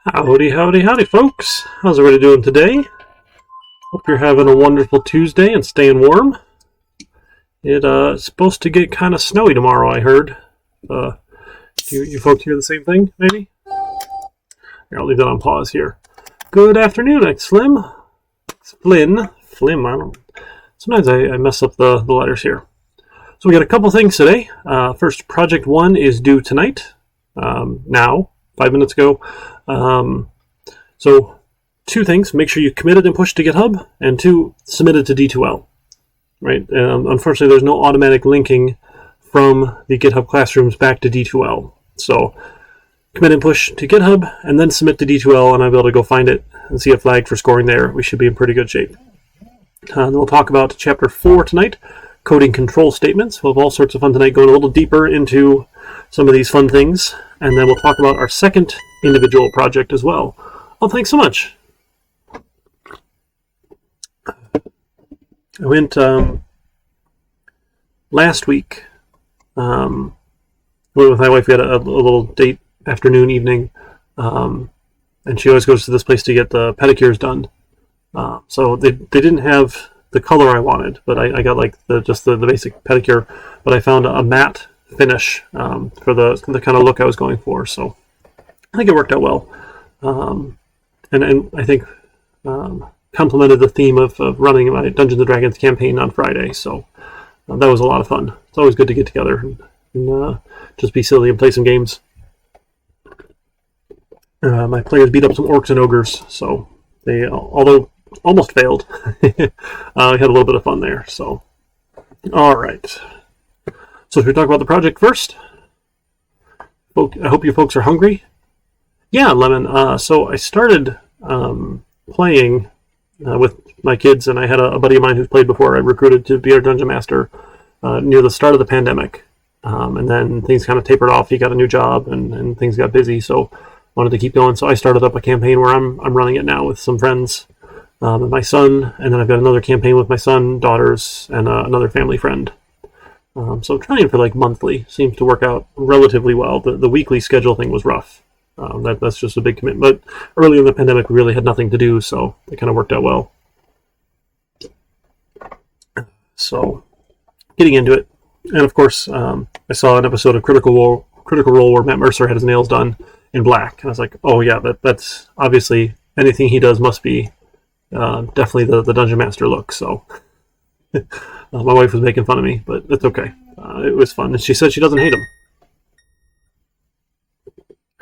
Howdy, howdy, howdy, folks. How's everybody doing today? Hope you're having a wonderful Tuesday and staying warm. It's supposed to get kind of snowy tomorrow, I heard. You folks hear the same thing, maybe? Here, I'll leave that on pause here. Good afternoon, X-Slim. Flynn. Flim, I don't know. Sometimes I mess up the letters here. So we got a couple things today. First, Project 1 is due tonight. Now, 5 minutes ago. So, two things. Make sure you committed and pushed to GitHub, and two, submitted to D2L. Right? Unfortunately, there's no automatic linking from the GitHub Classrooms back to D2L. So, commit and push to GitHub, and then submit to D2L, and I'll be able to go find it and see it flagged for scoring there. We should be in pretty good shape. Then we'll talk about Chapter 4 tonight, coding control statements. We'll have all sorts of fun tonight, going a little deeper into some of these fun things. And then we'll talk about our second individual project as well. Oh, thanks so much. I went last week with my wife. We had a little date afternoon, evening, and she always goes to this place to get the pedicures done. So they didn't have the color I wanted, but I got like just the basic pedicure. But I found a matte finish for the kind of look I was going for. So I think it worked out well, and I think complemented the theme of running my Dungeons & Dragons campaign on Friday. So that was a lot of fun. It's always good to get together and just be silly and play some games. My players beat up some orcs and ogres, so they, although almost failed, had a little bit of fun there. So, all right. So should we talk about the project first? I hope you folks are hungry. Yeah, Lemon. So I started playing with my kids, and I had a buddy of mine who's played before. I recruited to be our dungeon master near the start of the pandemic. And then things kind of tapered off. He got a new job, and things got busy, so wanted to keep going. So I started up a campaign where I'm running it now with some friends and my son, and then I've got another campaign with my son, daughters, and another family friend. So trying for like monthly seems to work out relatively well. The weekly schedule thing was rough. That's just a big commitment. But early in the pandemic, we really had nothing to do, so it kind of worked out well. So getting into it, and of course, I saw an episode of Critical Role where Matt Mercer had his nails done in black, and I was like, oh yeah, that's obviously anything he does must be definitely the Dungeon Master look. So. My wife was making fun of me, but it's okay. It was fun, and she said she doesn't hate him.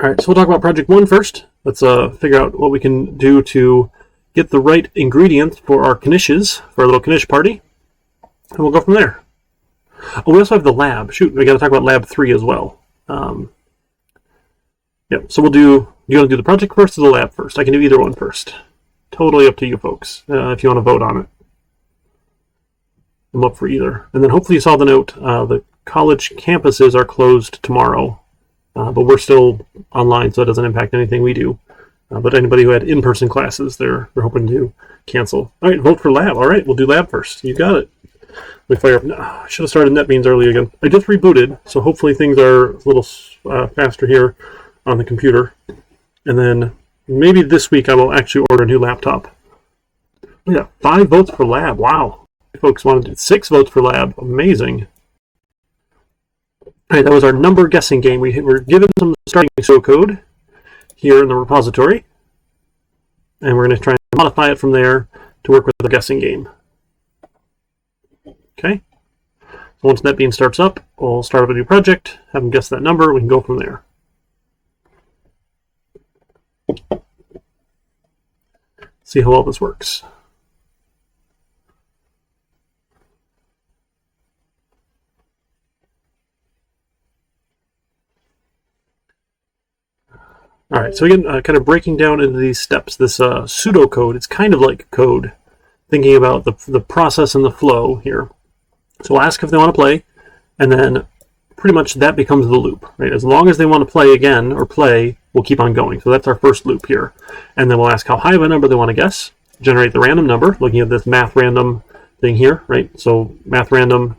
All right, so we'll talk about Project 1 first. Let's figure out what we can do to get the right ingredients for our knishes, for our little knish party, and we'll go from there. Oh, we also have the lab. Shoot, we got to talk about Lab 3 as well. Yep, so we'll do... You want to do the project first or the lab first? I can do either one first. Totally up to you folks, if you want to vote on it. I'm up for either. And then hopefully you saw the note, the college campuses are closed tomorrow, but we're still online, so it doesn't impact anything we do. But anybody who had in-person classes, they're hoping to cancel. All right, vote for lab. All right, we'll do lab first. You got it. Let me fire up. I should have started NetBeans early again. I just rebooted, so hopefully things are a little faster here on the computer. And then maybe this week I will actually order a new laptop. Yeah, 5 votes for lab. Wow. Folks wanted 6 votes for lab. Amazing. All right, that was our number guessing game. We were given some starting pseudocode here in the repository, and we're going to try and modify it from there to work with the guessing game. Okay. So once NetBeans starts up, we'll start up a new project, have them guess that number, we can go from there. See how well this works. All right, so again, kind of breaking down into these steps, this pseudocode, it's kind of like code, thinking about the process and the flow here. So we'll ask if they want to play, and then pretty much that becomes the loop, right? As long as they want to play again or play, we'll keep on going. So that's our first loop here. And then we'll ask how high of a number they want to guess, generate the random number, looking at this math random thing here, right? So math random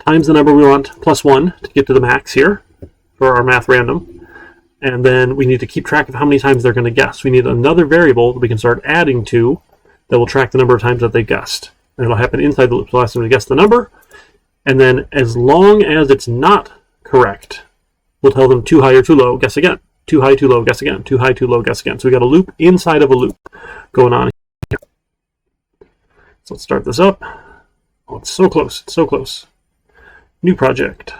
times the number we want plus 1 to get to the max here for our math random. and then we need to keep track of how many times they're going to guess. We need another variable that we can start adding to that will track the number of times that they guessed. And it'll happen inside the loop. So I'll ask them to guess the number, and then as long as it's not correct, we'll tell them too high or too low, guess again. Too high, too low, guess again. Too high, too low, guess again. So we got a loop inside of a loop going on here. So let's start this up. Oh, it's so close. It's so close. New project.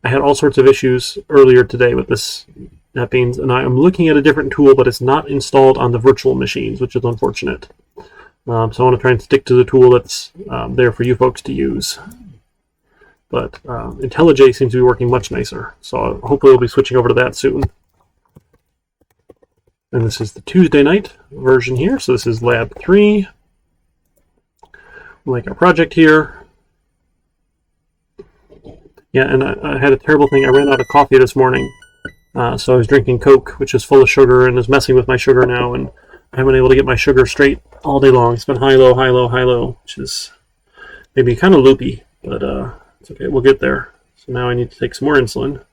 I had all sorts of issues earlier today with this mappings, and I am looking at a different tool, but it's not installed on the virtual machines, which is unfortunate. So I want to try and stick to the tool that's there for you folks to use. But IntelliJ seems to be working much nicer, so hopefully we'll be switching over to that soon. And this is the Tuesday night version here, so this is Lab 3. Like our project here. Yeah, and I had a terrible thing. I ran out of coffee this morning, so I was drinking Coke, which is full of sugar and is messing with my sugar now, and I haven't been able to get my sugar straight all day long. It's been high, low, high, low, high, low, which is maybe kind of loopy, but it's okay. We'll get there. So now I need to take some more insulin.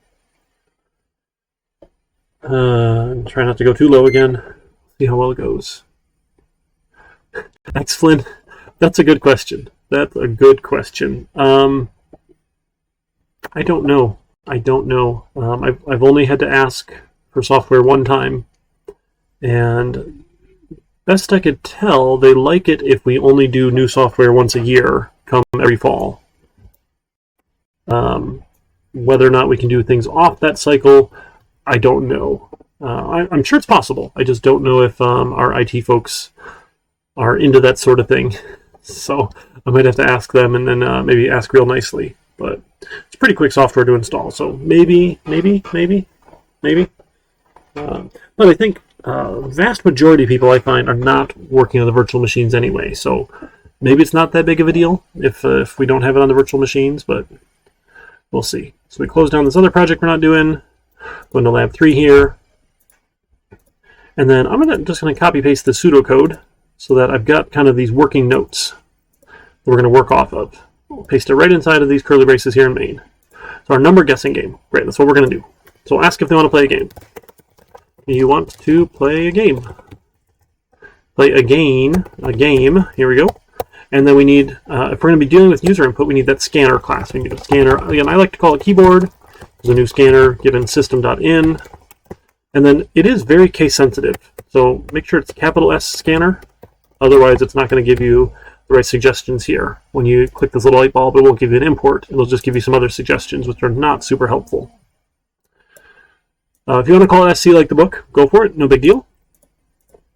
Try not to go too low again. See how well it goes. Thanks, Flynn. That's a good question. That's a good question. I don't know. I don't know. I've only had to ask for software one time, and best I could tell, they like it if we only do new software once a year, come every fall. Whether or not we can do things off that cycle, I don't know. I'm sure it's possible. I just don't know if our IT folks are into that sort of thing. So I might have to ask them and then maybe ask real nicely. But it's pretty quick software to install. So maybe. But I think vast majority of people I find are not working on the virtual machines anyway. So maybe it's not that big of a deal if we don't have it on the virtual machines, but we'll see. So we close down this other project we're not doing. Go into Lab 3 here. And then I'm just going to copy paste the pseudocode so that I've got kind of these working notes that we're going to work off of. We'll paste it right inside of these curly braces here in main. So our number guessing game. Great, that's what we're going to do. So we'll ask if they want to play a game. You want to play a game. Play a game. Here we go. And then we need, if we're going to be dealing with user input, we need that scanner class. We need a scanner. Again, I like to call it keyboard. There's a new scanner given system.in. And then it is very case sensitive. So make sure it's capital S scanner. Otherwise, it's not going to give you the right suggestions here. When you click this little light bulb, it won't give you an import. It'll just give you some other suggestions, which are not super helpful. If you want to call it SC like the book, go for it. No big deal.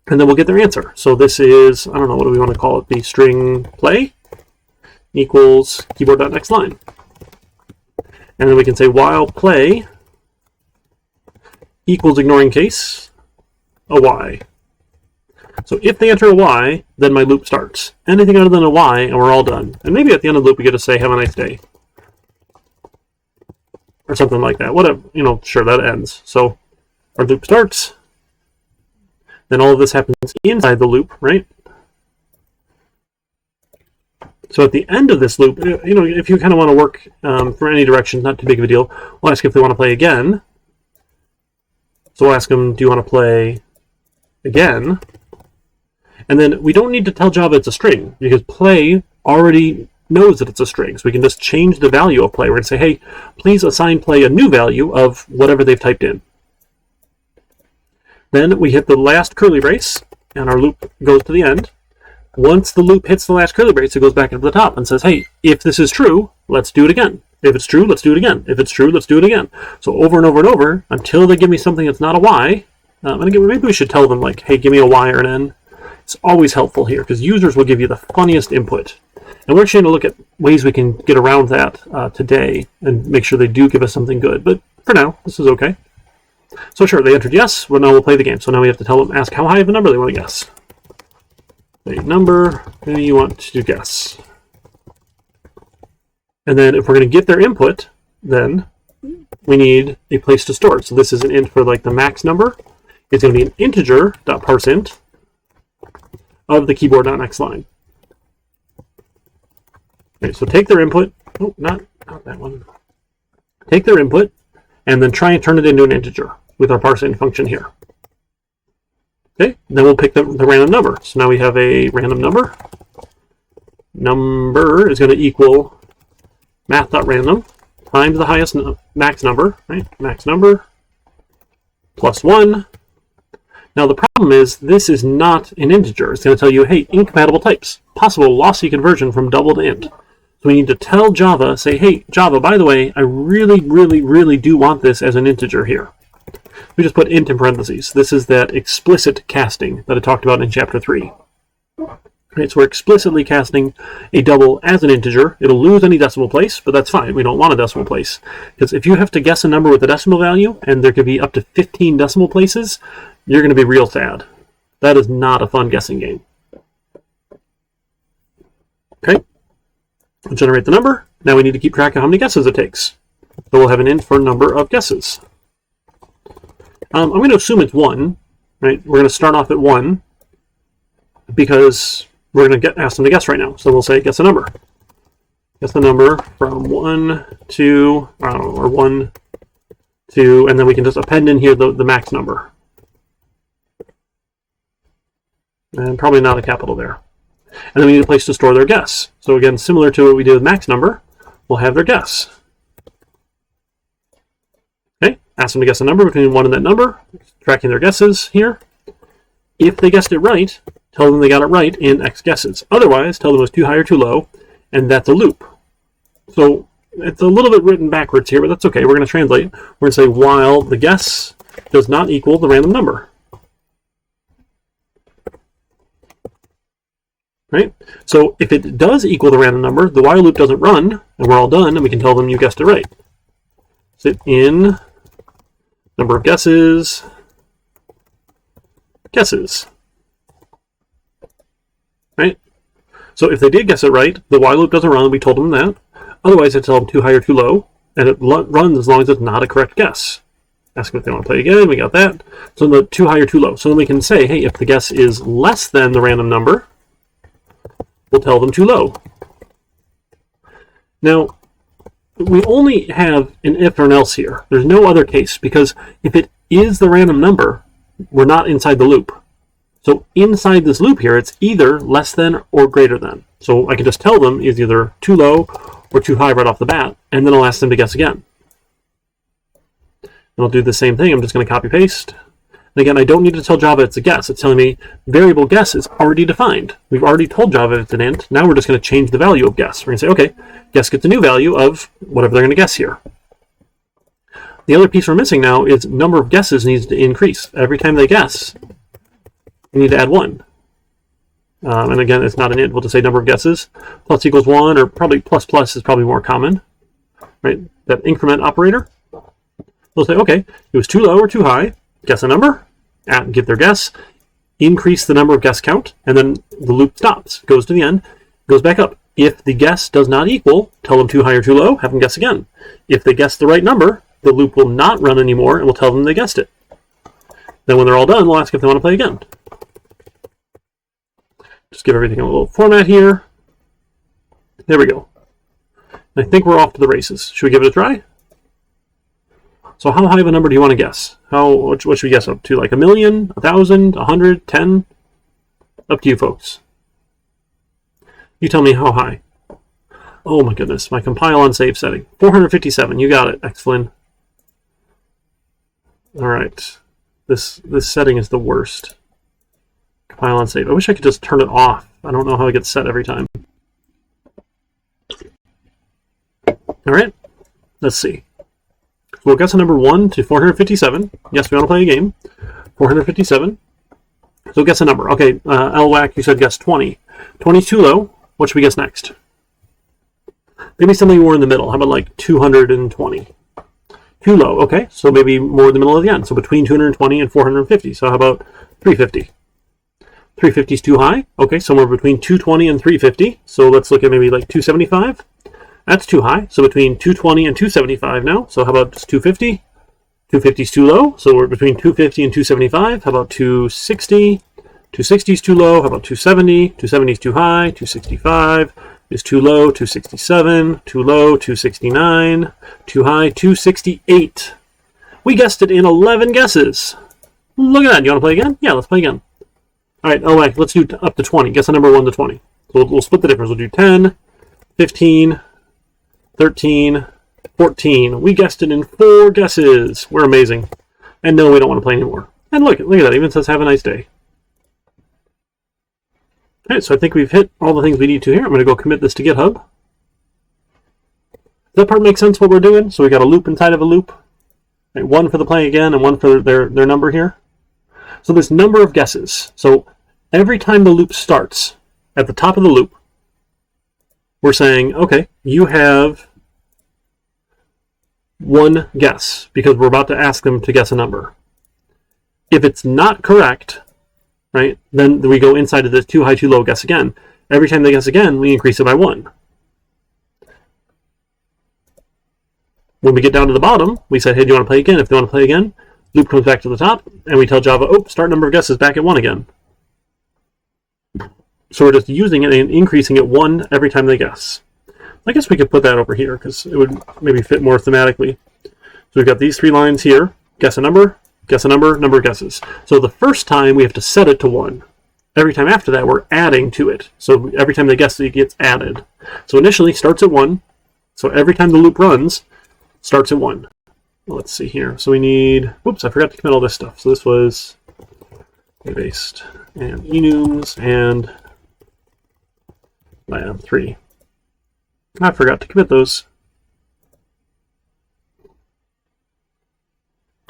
And then we'll get their answer. So this is, I don't know, what do we want to call it? The string play equals keyboard.nextLine. And then we can say while play equals ignoring case, a Y. So if they enter a Y, then my loop starts. Anything other than a Y, and we're all done. And maybe at the end of the loop, we get to say, have a nice day. Or something like that. Whatever, sure, that ends. So our loop starts. Then all of this happens inside the loop, right? So at the end of this loop, if you kind of want to work for any direction, not too big of a deal, we'll ask if they want to play again. So we'll ask them, do you want to play again? And then we don't need to tell Java it's a string, because play already knows that it's a string. So we can just change the value of play. We're going to say, hey, please assign play a new value of whatever they've typed in. Then we hit the last curly brace, and our loop goes to the end. Once the loop hits the last curly brace, it goes back into the top and says, hey, if this is true, let's do it again. If it's true, let's do it again. If it's true, let's do it again. So over and over and over until they give me something that's not a Y. And again, maybe we should tell them, like, hey, give me a Y or an N. It's always helpful here because users will give you the funniest input. And we're actually going to look at ways we can get around that today and make sure they do give us something good. But for now, this is okay. So sure, they entered yes. Well, now we'll play the game. So now we have to tell them, ask how high of a number they want to guess. A number you want to guess. And then if we're going to get their input, then we need a place to store it. So this is an int for like the max number. It's going to be an integer.parseInt of the keyboard.nextLine. Okay, so take their input. Oh, not that one. Take their input and then try and turn it into an integer with our parseInt function here. Okay, then we'll pick the random number. So now we have a random number. Number is going to equal math.random times the highest max number, right? Max number plus 1. Now the problem is this is not an integer. It's going to tell you, hey, incompatible types, possible lossy conversion from double to int. So we need to tell Java, say, hey, Java, by the way, I really, really, really do want this as an integer here. We just put int in parentheses. This is that explicit casting that I talked about in chapter 3. Right, so we're explicitly casting a double as an integer. It'll lose any decimal place, but that's fine. We don't want a decimal place. Because if you have to guess a number with a decimal value, and there could be up to 15 decimal places, you're going to be real sad. That is not a fun guessing game. Okay, we'll generate the number. Now we need to keep track of how many guesses it takes. So we'll have an int for number of guesses. I'm going to assume it's 1. Right? We're going to start off at 1 because we're going to ask them to guess right now. So we'll say guess a number. Guess the number from 1 to, or 1 to, and then we can just append in here the max number. And probably not a capital there. And then we need a place to store their guess. So again, similar to what we did with max number, we'll have their guess. Okay, ask them to guess a number between 1 and that number, tracking their guesses here. If they guessed it right, tell them they got it right in X guesses. Otherwise, tell them it was too high or too low, and that's a loop. So it's a little bit written backwards here, but that's okay. We're going to translate. We're going to say while the guess does not equal the random number. Right? So if it does equal the random number, the while loop doesn't run, and we're all done, and we can tell them you guessed it right. Sit in number of guesses, guesses. Right? So if they did guess it right, the while loop doesn't run, we told them that. Otherwise, I tell them too high or too low, and it runs as long as it's not a correct guess. Ask them if they want to play again, we got that. So the too high or too low. So then we can say, hey, if the guess is less than the random number, we'll tell them too low. Now, we only have an if or an else here. There's no other case, because if it is the random number, we're not inside the loop. So inside this loop here, it's either less than or greater than. So I can just tell them it's either too low or too high right off the bat, and then I'll ask them to guess again. And I'll do the same thing. I'm just going to copy paste. And again, I don't need to tell Java it's a guess. It's telling me variable guess is already defined. We've already told Java it's an int. Now we're just going to change the value of guess. We're going to say, okay, guess gets a new value of whatever they're going to guess here. The other piece we're missing now is number of guesses needs to increase. Every time they guess, we need to add 1. And again, it's not an int. We'll just say number of guesses. Plus equals 1, or probably plus plus is probably more common. Right? That increment operator. We'll say, okay, it was too low or too high. Guess a number, give their guess, increase the number of guess count, and then the loop stops, goes to the end, goes back up. If the guess does not equal, tell them too high or too low, have them guess again. If they guess the right number, the loop will not run anymore, and we'll tell them they guessed it. Then when they're all done, we'll ask if they want to play again. Just give everything a little format here. There we go. I think we're off to the races. Should we give it a try? So how high of a number do you want to guess? What should we guess up to? Like 1,000,000, 1,000, 100, 10? Up to you folks. You tell me how high. Oh my goodness, my compile on save setting. 457, you got it, Xflynn. Alright. This setting is the worst. Compile on save. I wish I could just turn it off. I don't know how it gets set every time. Alright, let's see. We'll guess a number 1 to 457. Yes, we want to play a game. 457. So guess a number. Okay, LWAC, you said guess 20. 20 is too low. What should we guess next? Maybe something more in the middle. How about like 220? Too low. Okay, so maybe more in the middle of the end. So between 220 and 450. So how about 350? 350 is too high. Okay, somewhere between 220 and 350. So let's look at maybe like 275. That's too high. So between 220 and 275 now. So how about just 250? 250 is too low. So we're between 250 and 275. How about 260? 260 is too low. How about 270? 270 is too high. 265 is too low. 267. Too low. 269. Too high. 268. We guessed it in 11 guesses. Look at that. You want to play again? Yeah, let's play again. All right. Oh, wait. Let's do up to 20. Guess a number 1 to 20. So we'll split the difference. We'll do 10, 15, 13, 14. We guessed it in 4 guesses. We're amazing. And no, we don't want to play anymore. And look at that. It even says have a nice day. All right. So I think we've hit all the things we need to here. I'm going to go commit this to GitHub. Does that part make sense what we're doing? So we got a loop inside of a loop. Right, 1 for the play again and 1 for their number here. So this number of guesses. So every time the loop starts, at the top of the loop, we're saying, okay, you have 1 guess, because we're about to ask them to guess a number. If it's not correct, right, then we go inside of the too high, too low guess again. Every time they guess again, we increase it by 1. When we get down to the bottom, we say, hey, do you want to play again? If they want to play again, loop comes back to the top, and we tell Java, oh, start number of guesses back at 1 again. So we're just using it and increasing it 1 every time they guess. I guess we could put that over here, because it would maybe fit more thematically. So we've got these 3 lines here. Guess a number, number of guesses. So the first time, we have to set it to 1. Every time after that, we're adding to it. So every time they guess, it gets added. So initially, starts at 1. So every time the loop runs, starts at 1. Let's see here. So we need, whoops, I forgot to commit all this stuff. So this was based and enums and lab 3. I forgot to commit those.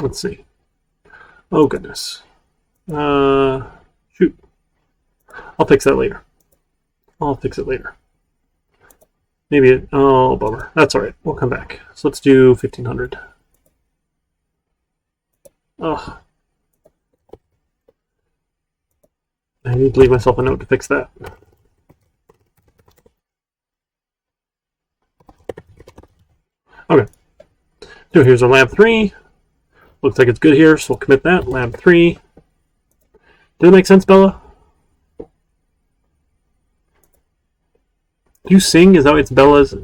Let's see. Oh goodness. Shoot. I'll fix that later. I'll fix it later. Maybe it, oh, bummer. That's all right. We'll come back. So let's do 1500. Oh. I need to leave myself a note to fix that. Okay. So here's our lab 3. Looks like it's good here, so we'll commit that. Lab 3. Did it make sense, Bella? Do you sing? Is that why it's Bella's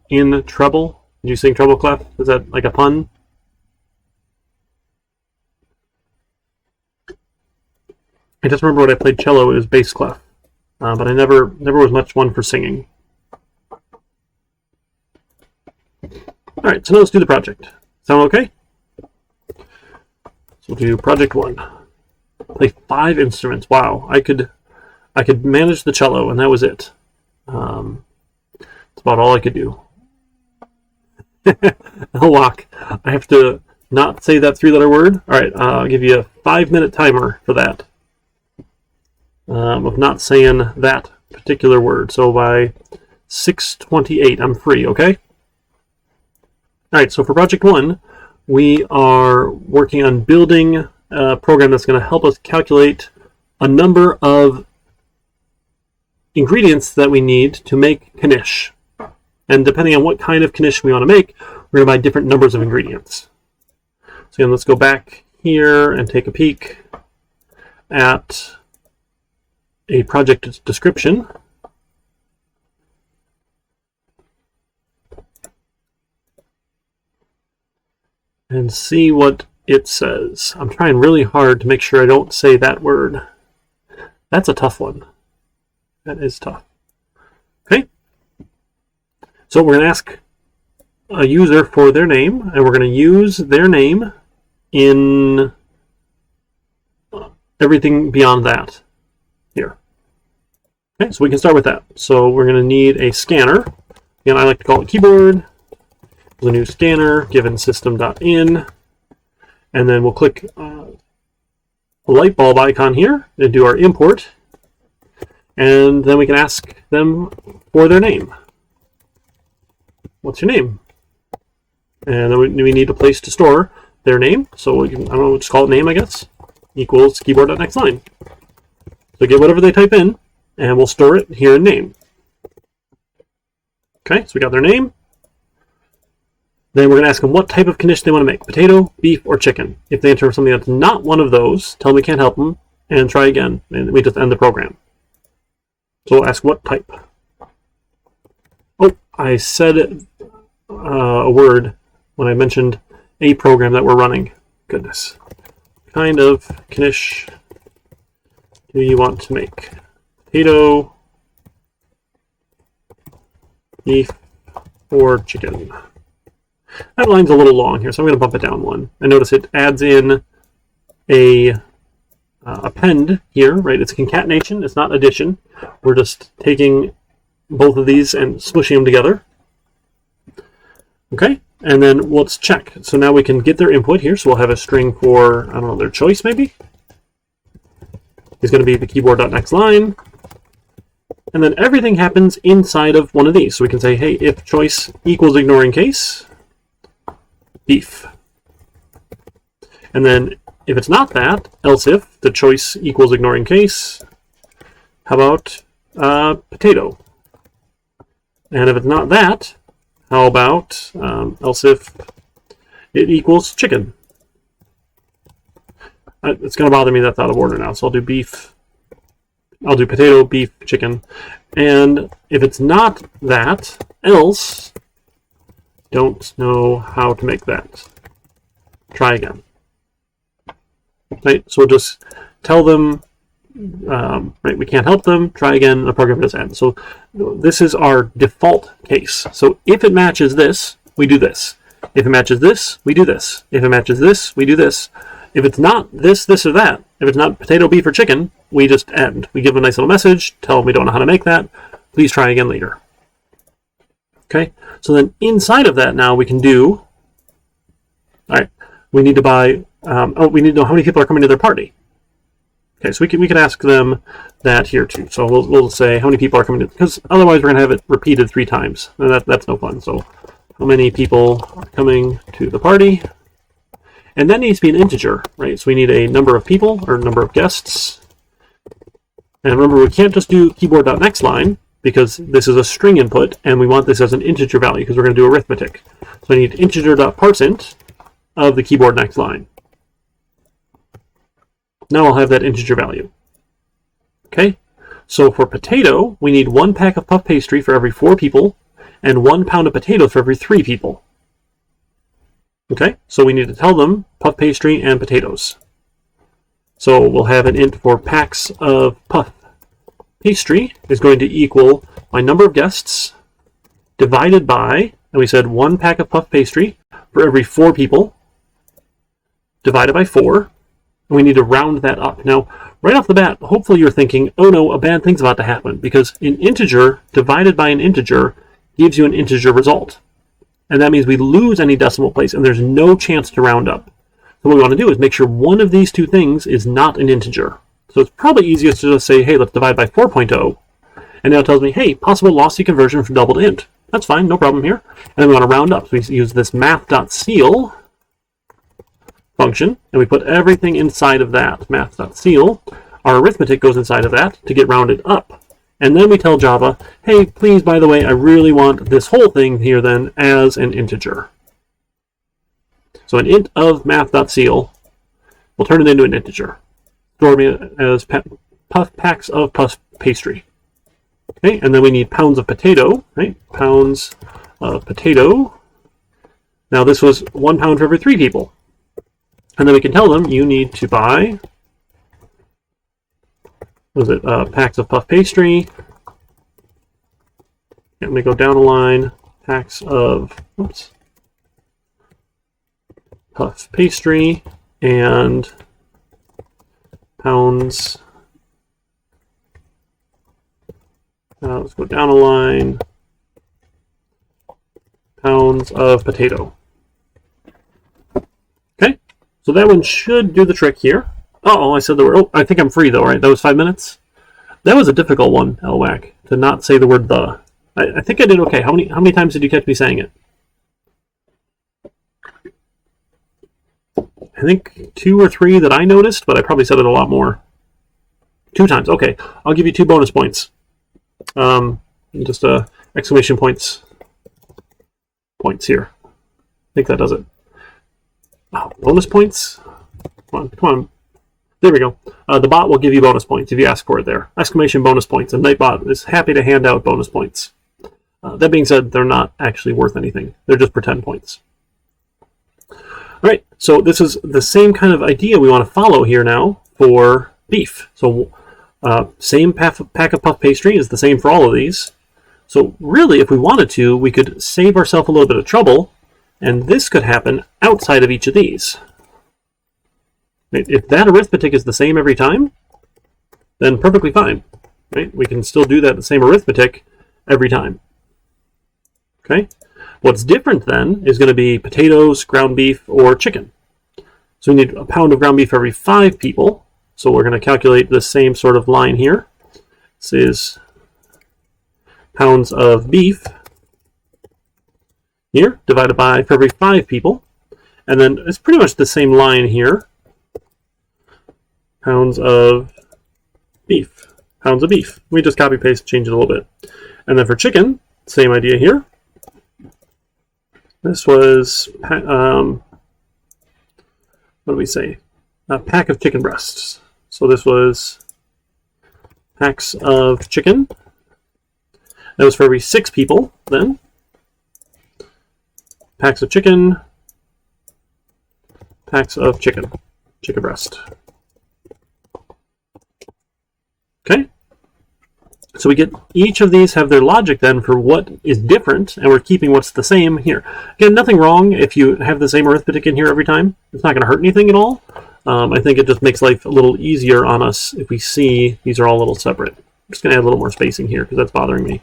in treble? Did you sing treble clef? Is that like a pun? I just remember when I played cello, it was bass clef. But I never was much one for singing. Alright, so now let's do the project. Sound okay? So we'll do project 1. Play 5 instruments. Wow, I could manage the cello, and that was it. That's about all I could do. I'll walk. I have to not say that 3-letter word. Alright, I'll give you a 5-minute timer for that. Of not saying that particular word. So by 6:28, I'm free, okay? Alright, so for project 1, we are working on building a program that's going to help us calculate a number of ingredients that we need to make knish. And depending on what kind of knish we want to make, we're going to buy different numbers of ingredients. So again, let's go back here and take a peek at a project description. And see what it says. I'm trying really hard to make sure I don't say that word. That's a tough one. That is tough. Okay. So we're going to ask a user for their name, and we're going to use their name in everything beyond that here. Okay, so we can start with that. So we're going to need a scanner. Again, I like to call it keyboard. The new scanner given system.in, and then we'll click a light bulb icon here and do our import, and then we can ask them for their name. What's your name? And then we need a place to store their name, so we can, I don't know, just call it name, I guess, equals keyboard.next line. So get whatever they type in, and we'll store it here in name. Okay, so we got their name. Then we're going to ask them what type of knish they want to make, potato, beef, or chicken. If they enter something that's not one of those, tell them we can't help them, and try again, and we just end the program. So we'll ask what type. Oh, I said a word when I mentioned a program that we're running. goodness. Kind of knish do you want to make? Potato, beef, or chicken? That line's a little long here, so I'm going to bump it down one. And notice it adds in a append here, right? It's concatenation, it's not addition. We're just taking both of these and smushing them together. Okay, and then let's check. So now we can get their input here. So we'll have a string for, I don't know, their choice maybe. Is going to be the keyboard.next line. And then everything happens inside of one of these. So we can say, hey, if choice equals ignoring case, beef. And then if it's not that, else if the choice equals ignoring case, how about potato? And if it's not that, how about else if it equals chicken? It's going to bother me that's out of order now, so I'll do beef. I'll do potato, beef, chicken. And if it's not that, else, don't know how to make that. Try again. Right, so we'll just tell them, right, we can't help them, try again, the program does end. So this is our default case. So if it matches this, we do this. If it matches this, we do this. If it matches this, we do this. If it's not this, this, or that, if it's not potato, beef, or chicken, we just end. We give them a nice little message, tell them we don't know how to make that, please try again later. Okay, so then inside of that now we can do, all right, we need to buy, we need to know how many people are coming to their party. Okay, so we can ask them that here too. So we'll say how many people are coming to, because otherwise we're going to have it repeated 3 times. And that's no fun. So how many people are coming to the party? And that needs to be an integer, right? So we need a number of people or number of guests. And remember, we can't just do keyboard.next line because this is a string input and we want this as an integer value because we're going to do arithmetic. So I need integer.parseInt of the keyboard next line. Now I'll have that integer value. Okay, so for potato, we need 1 pack of puff pastry for every 4 people and 1 pound of potatoes for every 3 people. Okay, so we need to tell them puff pastry and potatoes. So we'll have an int for packs of puff pastry is going to equal my number of guests divided by, and we said 1 pack of puff pastry for every 4 people divided by 4. And we need to round that up. Now, right off the bat, hopefully you're thinking, oh no, a bad thing's about to happen because an integer divided by an integer gives you an integer result. And that means we lose any decimal place and there's no chance to round up. So what we want to do is make sure one of these 2 things is not an integer. So it's probably easiest to just say, hey, let's divide by 4.0. And now it tells me, hey, possible lossy conversion from double to int. That's fine, no problem here. And then we want to round up. So we use this math.ceil function, and we put everything inside of that, math.ceil. Our arithmetic goes inside of that to get rounded up. And then we tell Java, hey, please, by the way, I really want this whole thing here then as an integer. So an int of math.ceil will turn it into an integer. Store me as packs of puff pastry. Okay, and then we need pounds of potato, right? Pounds of potato. Now this was 1 pound for every 3 people. And then we can tell them you need to buy, packs of puff pastry. And we go down a line, packs of puff pastry and pounds. Let's go down a line, pounds of potato. Okay, so that one should do the trick here. Oh, I said the word. Oh, I think I'm free though, right? That was 5 minutes. That was a difficult one, Elwack, to not say the word the. I think I did okay. How many times did you catch me saying it? I think 2 or 3 that I noticed, but I probably said it a lot more. 2 times. Okay, I'll give you 2 bonus points. Just exclamation points here. I think that does it. Oh, bonus points? Come on. There we go. The bot will give you bonus points if you ask for it there. Exclamation bonus points. And Nightbot is happy to hand out bonus points. That being said, they're not actually worth anything. They're just pretend points. All right, so this is the same kind of idea we want to follow here now for beef. So same pack of puff pastry is the same for all of these. So really, if we wanted to, we could save ourselves a little bit of trouble, and this could happen outside of each of these. If that arithmetic is the same every time, then perfectly fine. Right? We can still do that the same arithmetic every time. Okay. What's different then is going to be potatoes, ground beef, or chicken. So we need a pound of ground beef every 5 people. So we're going to calculate the same sort of line here. This is pounds of beef here divided by for every 5 people. And then it's pretty much the same line here. Pounds of beef. Pounds of beef. We just copy paste, change it a little bit. And then for chicken, same idea here. This was, what do we say? A pack of chicken breasts. So this was packs of chicken. That was for every 6 people then. Packs of chicken. Packs of chicken. Chicken breast. Okay. So we get each of these have their logic then for what is different, and we're keeping what's the same here. Again, nothing wrong if you have the same arithmetic in here every time. It's not going to hurt anything at all. I think it just makes life a little easier on us if we see these are all a little separate. I'm just going to add a little more spacing here because that's bothering me.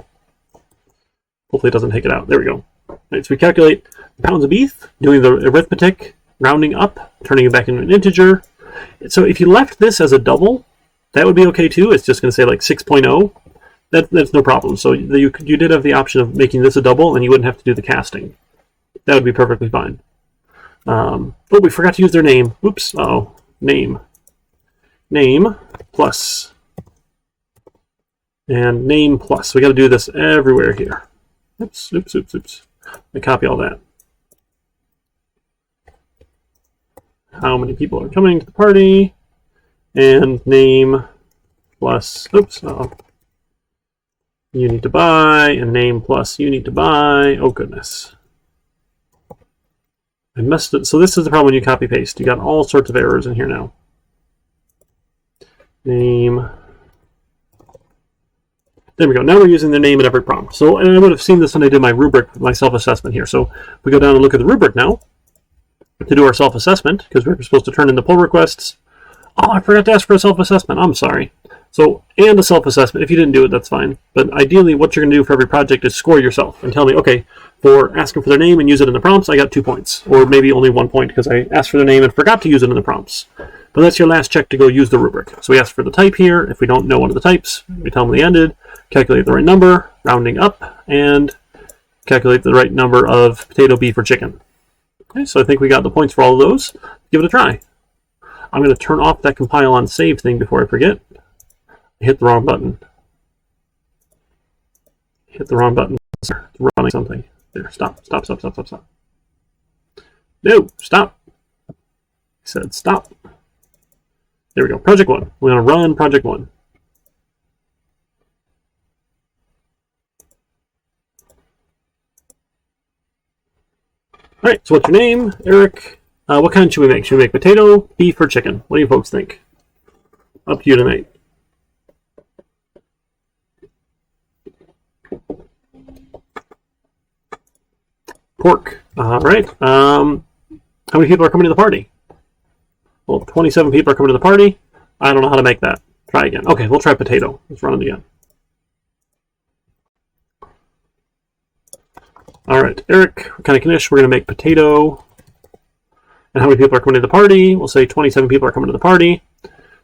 Hopefully it doesn't take it out. There we go. All right, so we calculate pounds of beef, doing the arithmetic, rounding up, turning it back into an integer. So if you left this as a double, that would be okay too. It's just going to say like 6.0. That's no problem. So you did have the option of making this a double, and you wouldn't have to do the casting. That would be perfectly fine. Oh, we forgot to use their name. Oops. Uh-oh. Name. Name plus. And name plus. We got to do this everywhere here. Oops, oops, oops, oops. Let me copy all that. How many people are coming to the party? And name plus. Oops. Uh-oh. You need to buy, and name plus you need to buy. Oh, goodness. I messed it. So this is the problem when you copy paste. You got all sorts of errors in here now. Name. There we go. Now we're using the name at every prompt. So, and I would have seen this when I did my rubric, my self-assessment here. So if we go down and look at the rubric now to do our self-assessment, because we're supposed to turn in the pull requests. Oh, I forgot to ask for a self-assessment. I'm sorry. So, and a self-assessment. If you didn't do it, that's fine. But ideally, what you're going to do for every project is score yourself and tell me, okay, for asking for their name and use it in the prompts, I got 2 points. Or maybe only 1 point because I asked for their name and forgot to use it in the prompts. But that's your last check to go use the rubric. So we ask for the type here. If we don't know one of the types, we tell them they ended, calculate the right number, rounding up, and calculate the right number of potato, beef, or chicken. Okay, so I think we got the points for all of those. Give it a try. I'm going to turn off that compile on save thing before I forget. I hit the wrong button. Hit the wrong button. It's running something. There, stop, stop, stop, stop, stop, stop. No, stop. I said stop. There we go. Project 1. We're going to run Project 1. All right, so what's your name? Eric. What kind should we make? Should we make potato, beef, or chicken? What do you folks think? Up to you tonight. Pork. All right. How many people are coming to the party? Well, 27 people are coming to the party. I don't know how to make that. Try again. Okay, we'll try potato. Let's run it again. All right, Eric, what kind of Knish? We're going to make potato. And how many people are coming to the party? We'll say 27 people are coming to the party.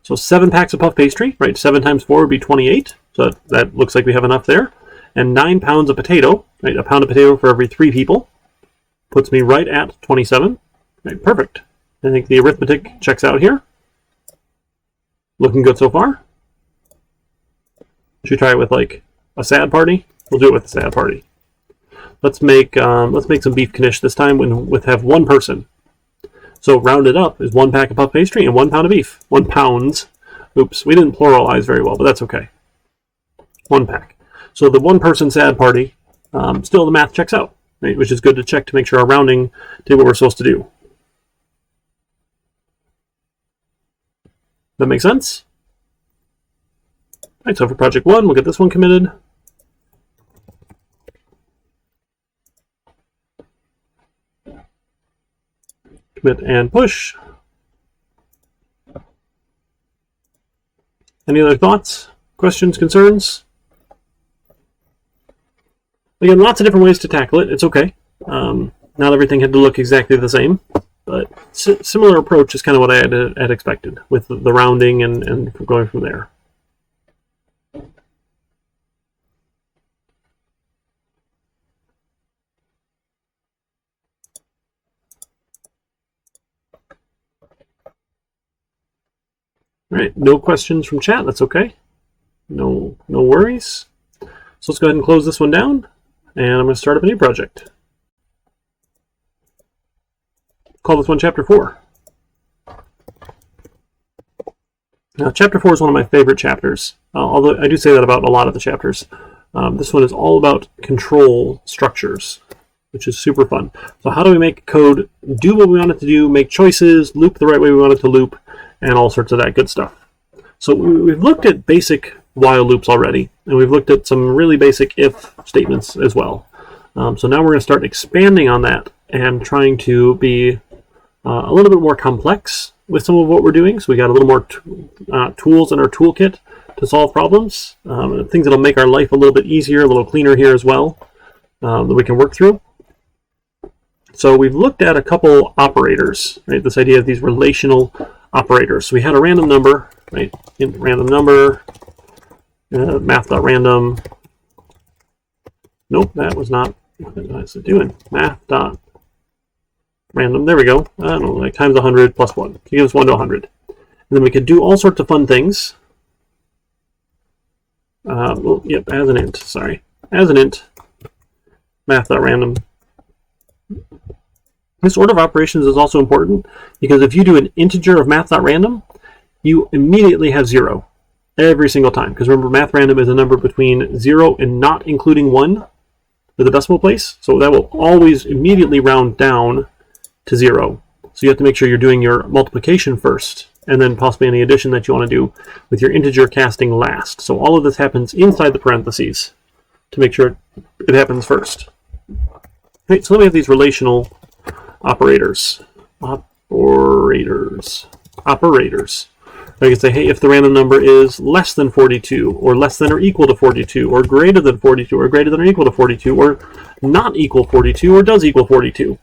So 7 packs of puff pastry, right? 7 times 4 would be 28. So that looks like we have enough there. And 9 pounds of potato, right? A pound of potato for every 3 people. Puts me right at 27. Right, perfect. I think the arithmetic checks out here. Looking good so far. Should we try it with like a sad party? We'll do it with a sad party. Let's make some beef knish this time with have 1 person. So rounded up is 1 pack of puff pastry and 1 pound of beef. 1 pounds. Oops, we didn't pluralize very well, but that's okay. 1 pack. So the 1 person sad party, still the math checks out, right? Which is good to check to make sure our rounding did what we're supposed to do. That makes sense? All right, so for project 1, we'll get this one committed. Commit and push. Any other thoughts, questions, concerns? Again, lots of different ways to tackle it. It's okay. Not everything had to look exactly the same, but similar approach is kind of what I had expected with the rounding and going from there. All right, no questions from chat. That's okay. No worries. So let's go ahead and close this one down, and I'm going to start up a new project. Call this one Chapter 4. Now, Chapter 4 is one of my favorite chapters, although I do say that about a lot of the chapters. This one is all about control structures, which is super fun. So how do we make code do what we want it to do, make choices, loop the right way we want it to loop, and all sorts of that good stuff. So we've looked at basic while loops already, and we've looked at some really basic if statements as well. So now we're going to start expanding on that and trying to be a little bit more complex with some of what we're doing. So we got a little more tools in our toolkit to solve problems, things that'll make our life a little bit easier, a little cleaner here as well, that we can work through. So we've looked at a couple operators, right? This idea of these relational operators. So we had a random number, right? Random number, math.random. Nope, that was not. What is it doing? Math.random. There we go. I don't know, like times 100 plus 1. So give us 1 to 100. And then we could do all sorts of fun things. Well, yep, as an int. Sorry, as an int. Math.random. This order of operations is also important because if you do an integer of math.random, you immediately have 0 every single time. Because remember, math.random is a number between 0 and not including 1 with a decimal place. So that will always immediately round down to 0. So you have to make sure you're doing your multiplication first, and then possibly any addition that you want to do with your integer casting last. So all of this happens inside the parentheses to make sure it happens first. Right, so then we have these relational operators. Operators. I can say, hey, if the random number is less than 42, or less than or equal to 42, or greater than 42, or greater than or equal to 42, or not equal 42, or does equal 42.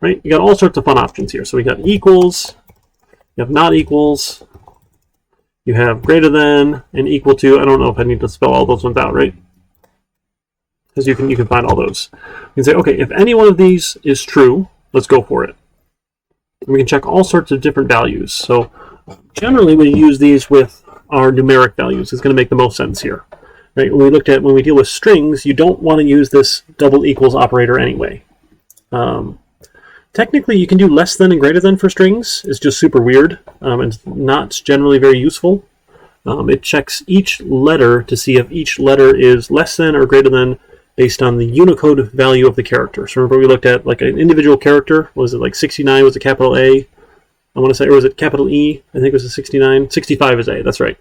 Right? You got all sorts of fun options here. So we got equals, you have not equals, you have greater than, and equal to. I don't know if I need to spell all those ones out, right? Because you can find all those. You can say, okay, if any one of these is true, let's go for it. And we can check all sorts of different values. So generally, we use these with our numeric values. It's going to make the most sense here. Right? When we deal with strings, you don't want to use this double equals operator anyway. Technically, you can do less than and greater than for strings. It's just super weird and not generally very useful. It checks each letter to see if each letter is less than or greater than based on the Unicode value of the character. So remember we looked at like an individual character. Was it like 69 was a capital A? I want to say, or was it capital E? I think it was a 69. 65 is A, that's right.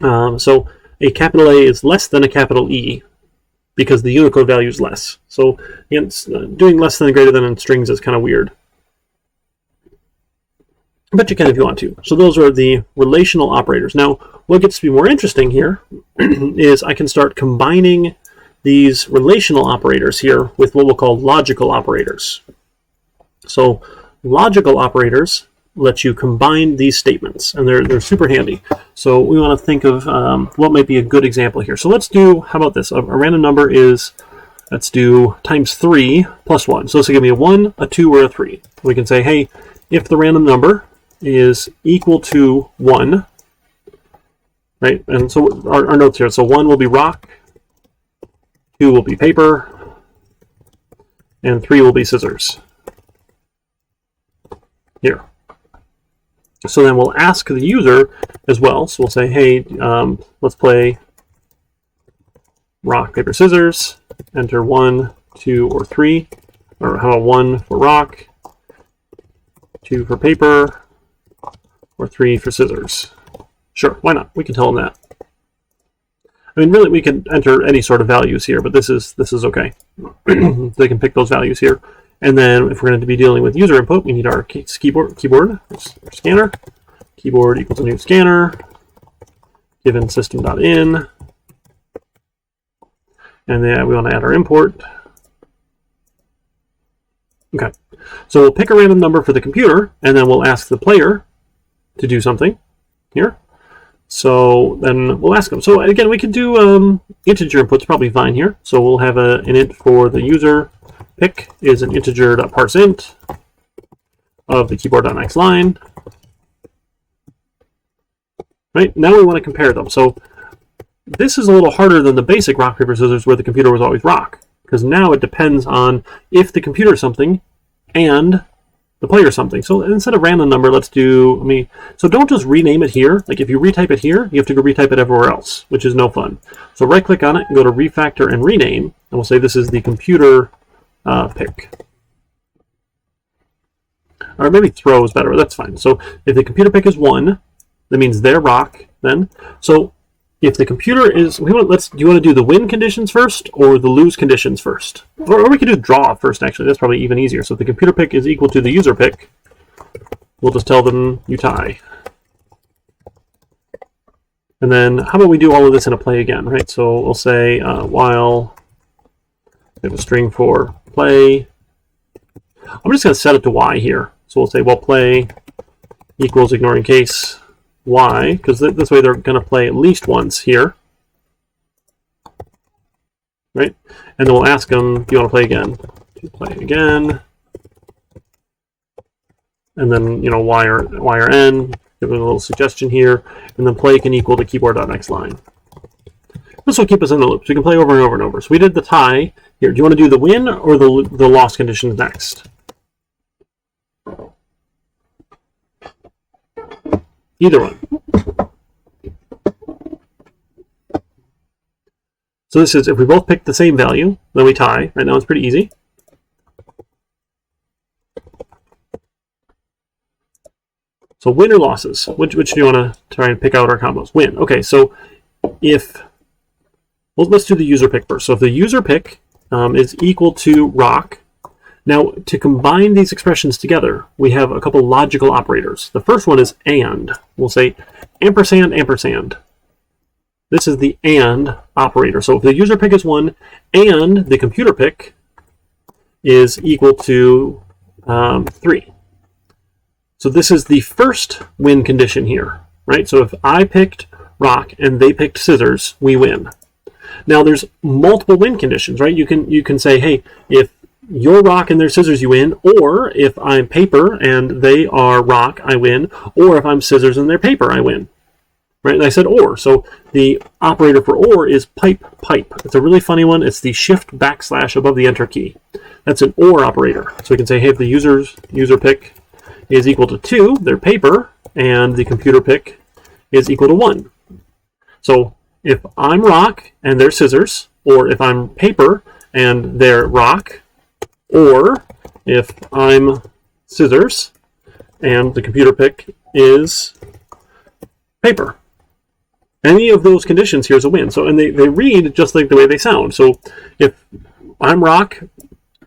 So a capital A is less than a capital E because the Unicode value is less. So again, doing less than and greater than in strings is kind of weird. But you can if you want to. So those are the relational operators. Now, what gets to be more interesting here is I can start combining these relational operators here with what we'll call logical operators. So logical operators let you combine these statements, and they're super handy. So we want to think of what might be a good example here. So let's do, how about this? A random number is, let's do times 3 plus 1. So this will give me a 1, a 2, or a 3. We can say, hey, if the random number is equal to 1, right? And so our notes here, so 1 will be rock, 2 will be paper, and 3 will be scissors. Here. So then we'll ask the user as well. So we'll say, hey, let's play rock, paper, scissors. Enter 1, 2, or 3. Or how about 1 for rock, 2 for paper, or 3 for scissors. Sure, why not? We can tell them that. I mean, really, we can enter any sort of values here, but this is okay. They can pick those values here. And then if we're going to be dealing with user input, we need our keyboard, our scanner. Keyboard equals a new scanner, given system.in. And then we want to add our import. Okay, so we'll pick a random number for the computer, and then we'll ask the player to do something here. So then we'll ask them. So again, we can do integer inputs, probably fine here. So we'll have an int for the user. Pick is an integer.parseInt of the keyboard.next line. Right, now we want to compare them. So this is a little harder than the basic rock, paper, scissors where the computer was always rock, because now it depends on if the computer is something and the player is something. So instead of random number, let's do, so don't just rename it here. Like if you retype it here, you have to go retype it everywhere else, which is no fun. So right click on it and go to refactor and rename, and we'll say this is the computer pick. Or maybe throw is better, but that's fine. So if the computer pick is 1, that means they're rock then. So if the computer is, do you want to do the win conditions first or the lose conditions first? Or we could do draw first, actually. That's probably even easier. So if the computer pick is equal to the user pick, we'll just tell them you tie. And then how about we do all of this in a play again, right? So we'll say while we have a string for play. I'm just going to set it to y here. So we'll say while play equals ignoring case y, because this way they're going to play at least once here, right? And then we'll ask them, do you want to play again? Play again. And then, y or n, give them a little suggestion here, and then play can equal the keyboard.next line. This will keep us in the loop, so you can play over and over and over. So we did the tie here. Do you want to do the win or the loss conditions next? Either one. So this is if we both pick the same value, then we tie. Right now it's pretty easy. So win or losses? Which do you want to try and pick out our combos? Win. Okay, so let's do the user pick first. So if the user pick is equal to rock, now to combine these expressions together, we have a couple logical operators. The first one is and. We'll say ampersand, ampersand. This is the and operator. So if the user pick is 1 and the computer pick is equal to 3. So this is the first win condition here, right? So if I picked rock and they picked scissors, we win. Now there's multiple win conditions, right? You can say, hey, if you're rock and they're scissors, you win, or if I'm paper and they are rock, I win, or if I'm scissors and they're paper, I win. Right? And I said or, so the operator for or is pipe, pipe. It's a really funny one. It's the shift / above the enter key. That's an or operator. So we can say, hey, if the user pick is equal to 2, they're paper, and the computer pick is equal to 1. So if I'm rock and they're scissors, or if I'm paper and they're rock, or if I'm scissors and the computer pick is paper. Any of those conditions here is a win. So, and they read just like the way they sound. So if I'm rock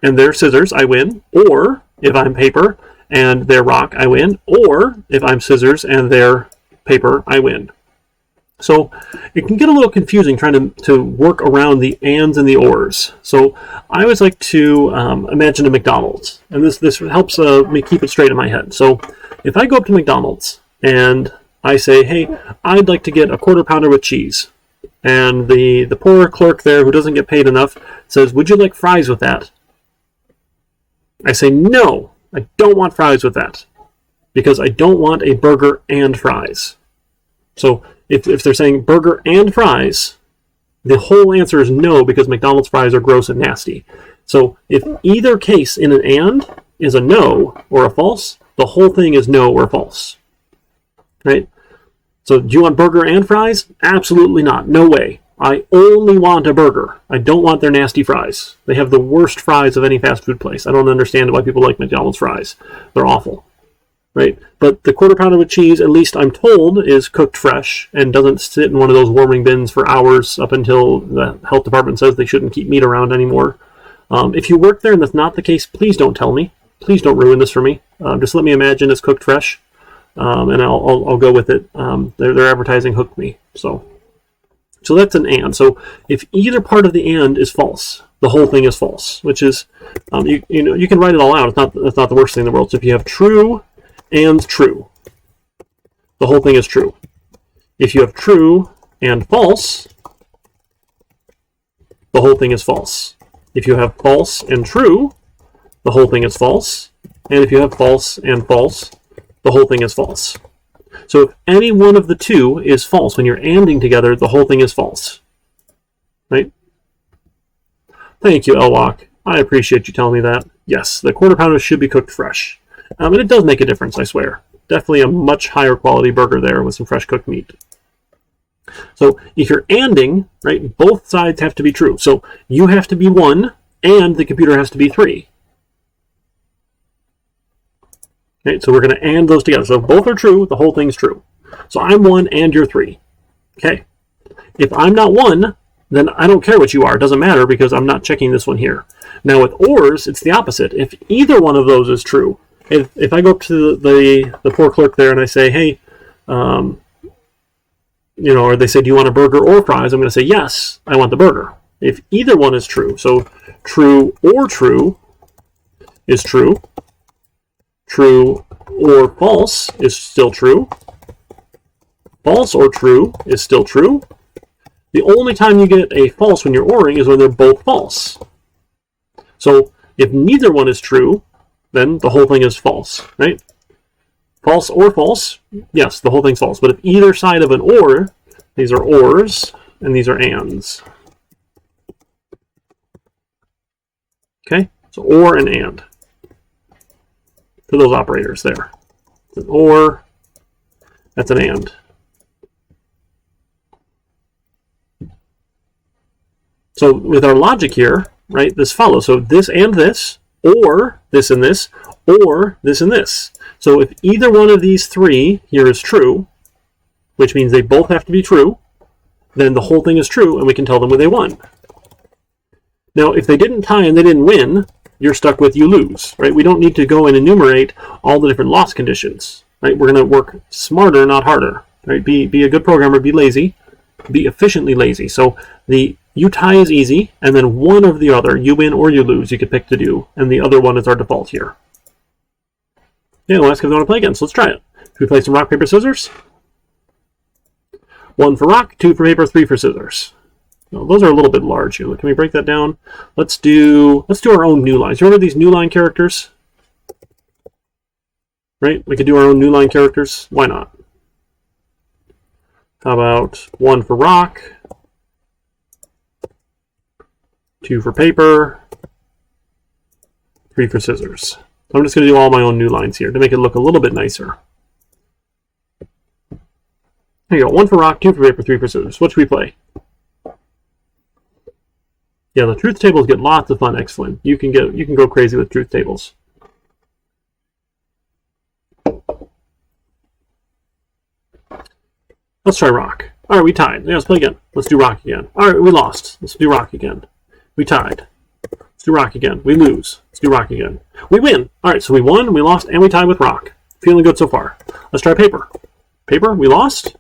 and they're scissors, I win. Or if I'm paper and they're rock, I win. Or if I'm scissors and they're paper, I win. So it can get a little confusing trying to work around the ands and the ors. So I always like to imagine a McDonald's, and this helps me keep it straight in my head. So if I go up to McDonald's and I say, hey, I'd like to get a quarter pounder with cheese, and the poor clerk there who doesn't get paid enough says, would you like fries with that? I say, no, I don't want fries with that, because I don't want a burger and fries. So if they're saying burger and fries, the whole answer is no, because McDonald's fries are gross and nasty. So if either case in an and is a no or a false, the whole thing is no or false. Right? So do you want burger and fries? Absolutely not. No way. I only want a burger. I don't want their nasty fries. They have the worst fries of any fast food place. I don't understand why people like McDonald's fries. They're awful. right? But the quarter pounder with cheese, at least I'm told, is cooked fresh and doesn't sit in one of those warming bins for hours up until the health department says they shouldn't keep meat around anymore. If you work there and that's not the case, please don't tell me. Please don't ruin this for me. Just let me imagine it's cooked fresh, and I'll go with it. Their advertising hooked me. So that's an and. So if either part of the and is false, the whole thing is false, which is, you can write it all out. It's not the worst thing in the world. So if you have true and true, the whole thing is true. If you have true and false, the whole thing is false. If you have false and true, the whole thing is false. And if you have false and false, the whole thing is false. So if any one of the two is false, when you're anding together, the whole thing is false. Right? Thank you, Elwalk. I appreciate you telling me that. Yes, the quarter pounder should be cooked fresh. And it does make a difference, I swear. Definitely a much higher quality burger there with some fresh cooked meat. So if you're anding, right, both sides have to be true. So you have to be 1 and the computer has to be 3. Okay, so we're going to and those together. So if both are true, the whole thing's true. So I'm 1 and you're 3. Okay. If I'm not 1, then I don't care what you are. It doesn't matter because I'm not checking this one here. Now with ORs, it's the opposite. If either one of those is true, if I go up to the poor clerk there and I say, hey, or they say, do you want a burger or fries? I'm going to say, yes, I want the burger. If either one is true, so true or true is true. True or false is still true. False or true is still true. The only time you get a false when you're ORing is when they're both false. So if neither one is true, then the whole thing is false, right? False or false, yes, the whole thing's false. But if either side of an OR, these are ORs, and these are ANDs. Okay, so OR and AND. For those operators there. It's an OR, that's an AND. So with our logic here, right, this follows. So this and this, or this and this, or this and this. So if either one of these three here is true, which means they both have to be true, then the whole thing is true, and we can tell them when they won. Now, if they didn't tie and they didn't win, you're stuck with you lose, right? We don't need to go and enumerate all the different loss conditions, right? We're going to work smarter, not harder, right? Be a good programmer, be lazy, be efficiently lazy. So the you tie is easy, and then one of the other, you win or you lose, you can pick to do, and the other one is our default here. Yeah, we'll ask if they want to play again, so let's try it. Should we play some rock, paper, scissors? 1 for rock, 2 for paper, 3 for scissors. No, those are a little bit large here. Can we break that down? Let's do our own new lines. You remember these new line characters? Right? We could do our own new line characters. Why not? How about 1 for rock, 2 for paper, 3 for scissors. So I'm just going to do all my own new lines here to make it look a little bit nicer. There you go. 1 for rock, 2 for paper, 3 for scissors. What should we play? Yeah, the truth tables get lots of fun, X-Flynn. You can go crazy with truth tables. Let's try rock. All right, we tied. Yeah, let's play again. Let's do rock again. All right, we lost. Let's do rock again. We tied. Let's do rock again. We lose. Let's do rock again. We win. All right, so we won, we lost, and we tied with rock. Feeling good so far. Let's try paper. Paper, we lost.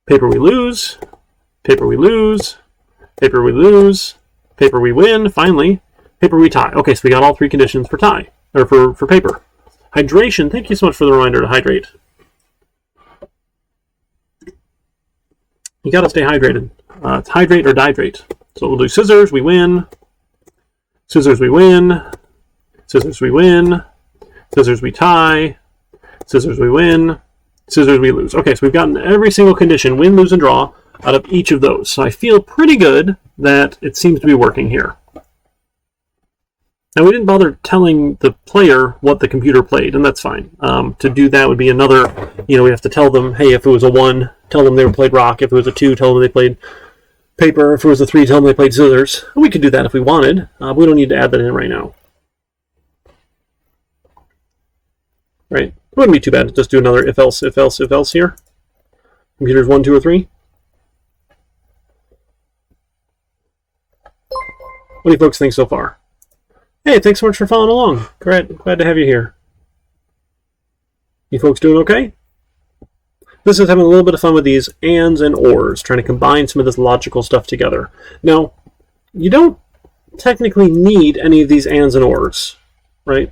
Paper, we lose. Paper, we lose. Paper, we lose. Paper, we win. Finally, paper, we tie. Okay, so we got all 3 conditions for tie, or for paper. Hydration, thank you so much for the reminder to hydrate. You got to stay hydrated. It's hydrate or dihydrate. So we'll do scissors, we win. Scissors, we win. Scissors, we win. Scissors, we tie. Scissors, we win. Scissors, we lose. Okay, so we've gotten every single condition, win, lose, and draw, out of each of those. So I feel pretty good that it seems to be working here. Now, we didn't bother telling the player what the computer played, and that's fine. To do that would be another, we have to tell them, hey, if it was a 1, tell them they played rock. If it was a 2, tell them they played paper. If it was a 3, tell them they played scissors. We could do that if we wanted. We don't need to add that in right now. Right? wouldn't be too bad to just do another if else, if else, if else here. Computers 1, 2, or 3. What do you folks think so far? Hey, thanks so much for following along. Glad to have you here. You folks doing okay? This is having a little bit of fun with these ands and ors, trying to combine some of this logical stuff together. Now, you don't technically need any of these ands and ors, right?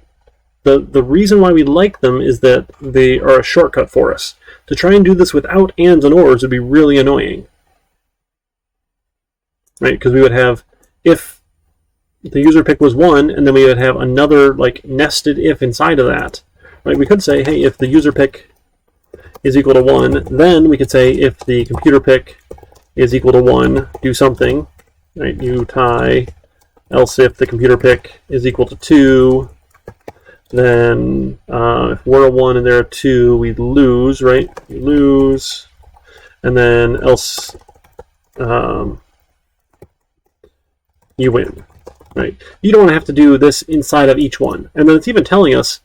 The reason why we like them is that they are a shortcut for us. To try and do this without ands and ors would be really annoying, right? Because we would have if the user pick was 1, and then we would have another like nested if inside of that, right? We could say, hey, if the user pick is equal to 1, then we could say if the computer pick is equal to 1, do something, right? You tie, else if the computer pick is equal to 2, then if we're a 1 and they're a 2, we lose, right? We lose, and then else you win, right? You don't want to have to do this inside of each one. And then it's even telling us,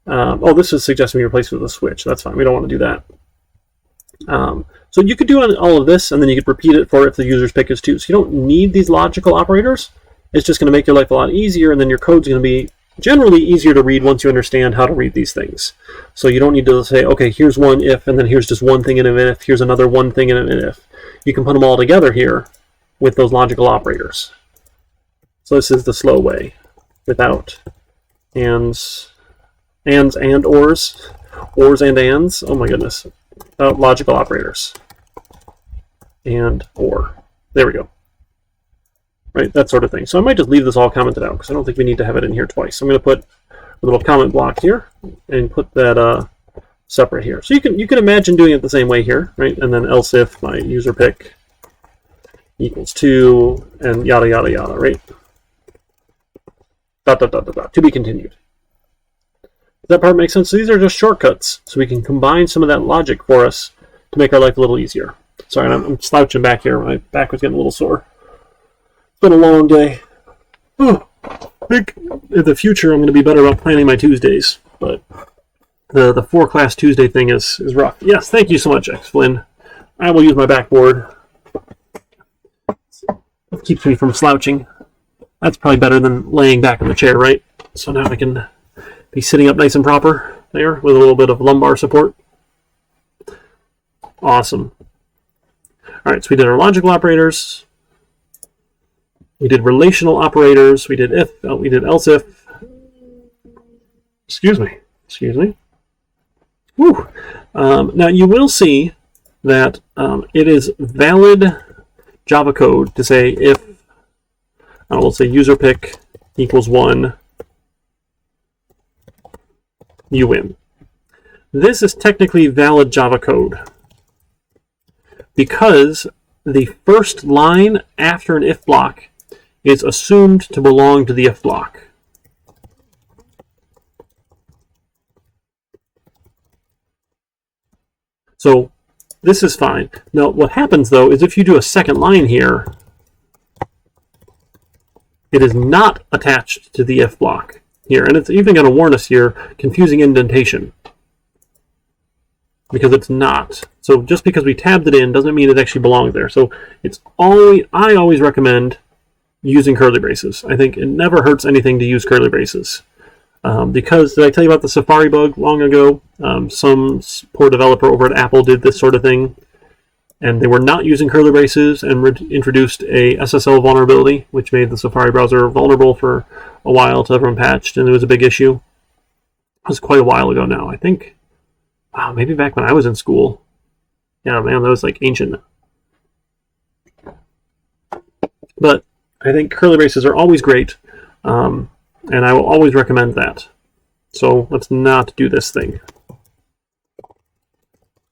oh, this is suggesting we replace it with a switch. That's fine. We don't want to do that. So you could do all of this, and then you could repeat it for if the user's pick is 2. So you don't need these logical operators. It's just going to make your life a lot easier, and then your code's going to be generally easier to read once you understand how to read these things. So you don't need to say, okay, here's one if, and then here's just one thing in an if, here's another one thing in an if. You can put them all together here with those logical operators. So this is the slow way, without ands and ors and ands. Oh my goodness. Logical operators. And or. There we go. Right, that sort of thing. So I might just leave this all commented out because I don't think we need to have it in here twice. So I'm going to put a little comment block here and put that separate here. So you can imagine doing it the same way here, right? And then else if my user pick equals 2 and yada yada yada, right? Dot dot dot dot dot. To be continued. Does that part make sense? So these are just shortcuts, so we can combine some of that logic for us to make our life a little easier. Sorry, I'm slouching back here. My back was getting a little sore. It's been a long day. Oh, I think in the future I'm going to be better about planning my Tuesdays, but the 4-class Tuesday thing is rough. Yes, thank you so much, X Flynn. I will use my backboard. It keeps me from slouching. That's probably better than laying back in the chair, right? So now I can be sitting up nice and proper there with a little bit of lumbar support. Awesome. All right, so we did our logical operators. We did relational operators. We did if. We did else if. Excuse me. Whew. Now you will see that it is valid Java code to say if, let's say user pick equals 1, you win. This is technically valid Java code because the first line after an if block is assumed to belong to the if block. So this is fine. Now what happens though is if you do a second line here, it is not attached to the if block here. And it's even going to warn us here, confusing indentation. Because it's not. So just because we tabbed it in doesn't mean it actually belongs there. So it's always, I always recommend using curly braces. I think it never hurts anything to use curly braces. Because, did I tell you about the Safari bug long ago? Some poor developer over at Apple did this sort of thing. And they were not using curly braces and introduced a SSL vulnerability, which made the Safari browser vulnerable for a while till everyone patched, and it was a big issue. It was quite a while ago now. I think, wow, maybe back when I was in school. Yeah, man, that was like ancient. But I think curly braces are always great, and I will always recommend that. So let's not do this thing.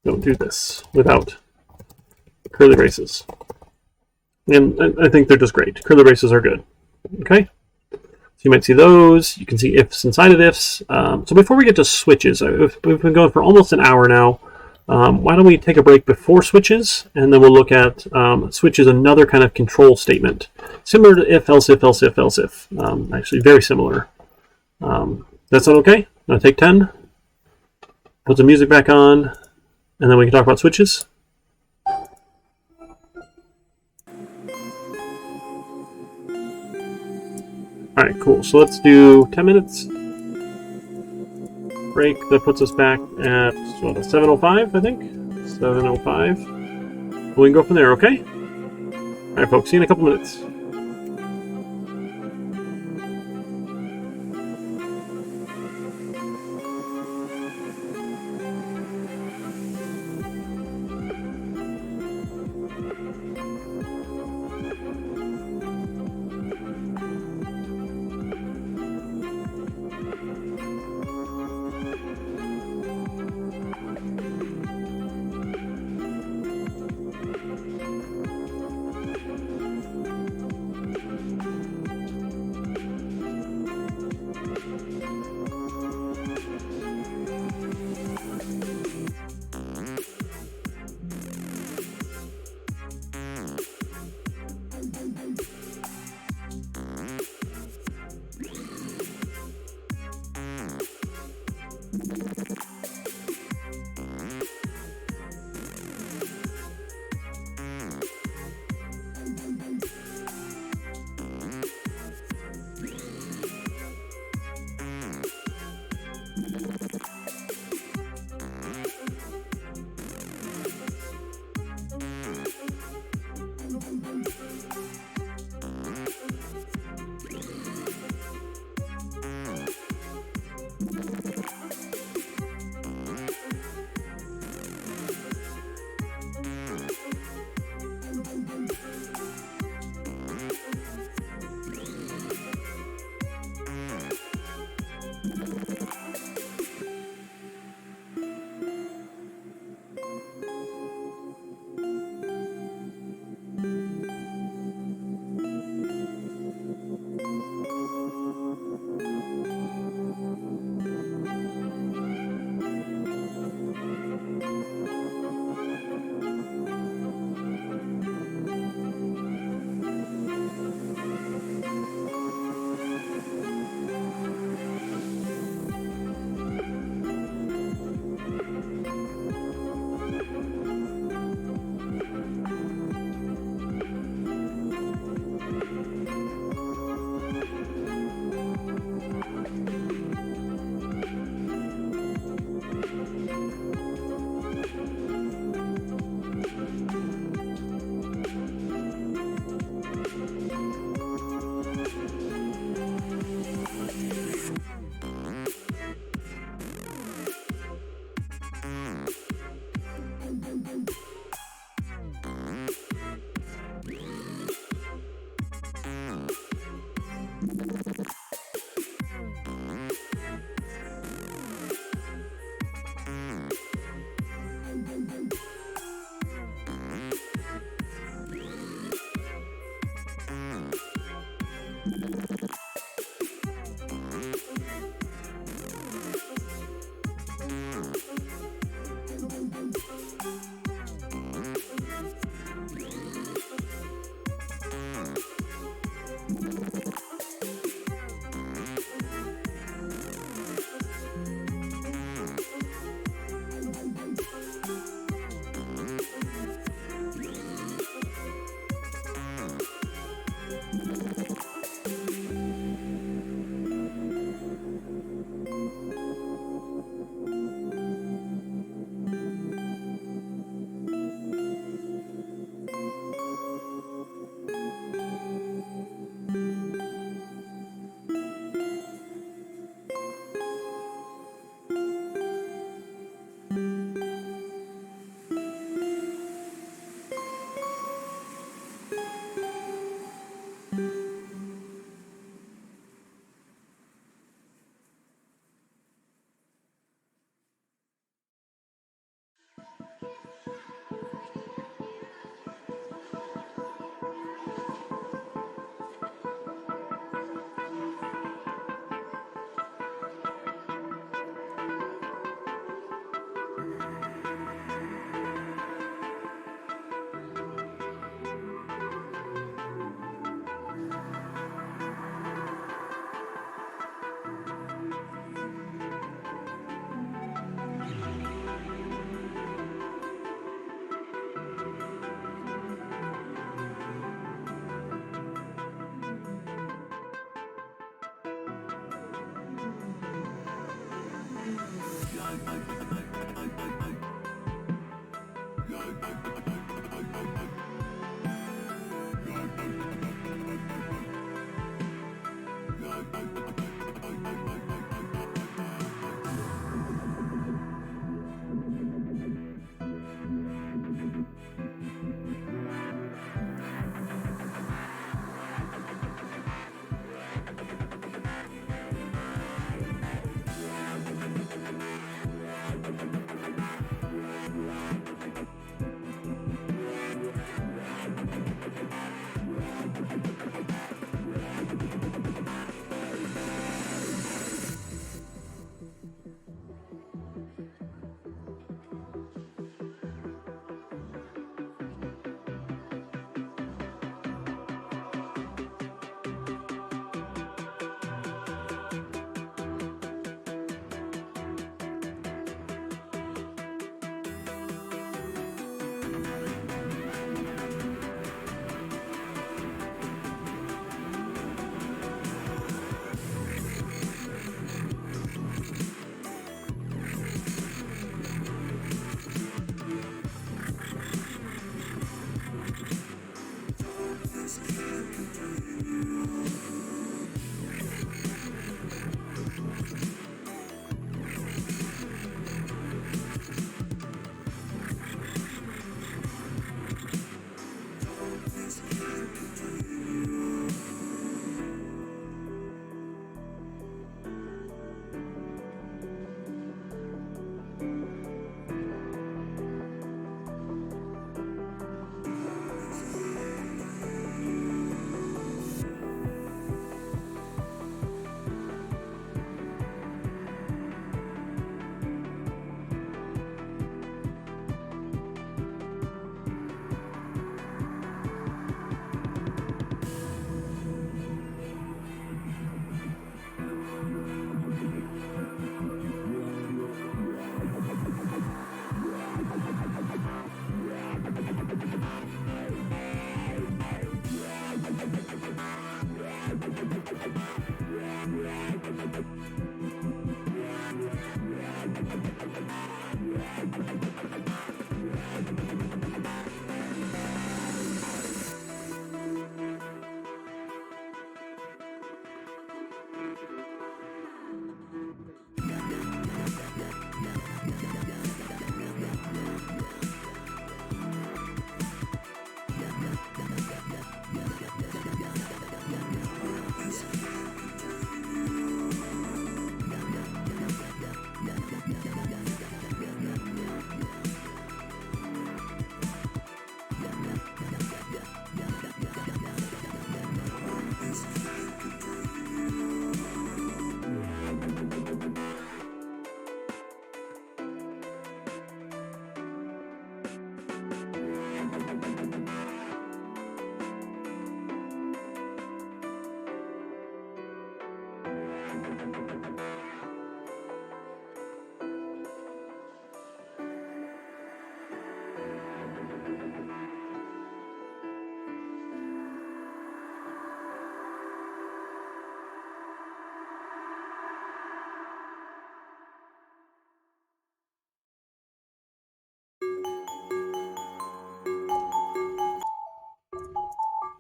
Don't do this without curly braces. And I think they're just great. Curly braces are good. Okay? So you might see those. You can see ifs inside of ifs. So before we get to switches, we've been going for almost an hour now. Why don't we take a break before switches, and then we'll look at switches, another kind of control statement. Similar to if, else if, else if, else if. Actually, very similar. That sound okay? Want to take 10? put some music back on, and then we can talk about switches. Alright, cool. So let's do 10 minutes. Break. That puts us back at, what, 7:05, I think? 7:05. We can go from there, okay? Alright, folks. See you in a couple minutes.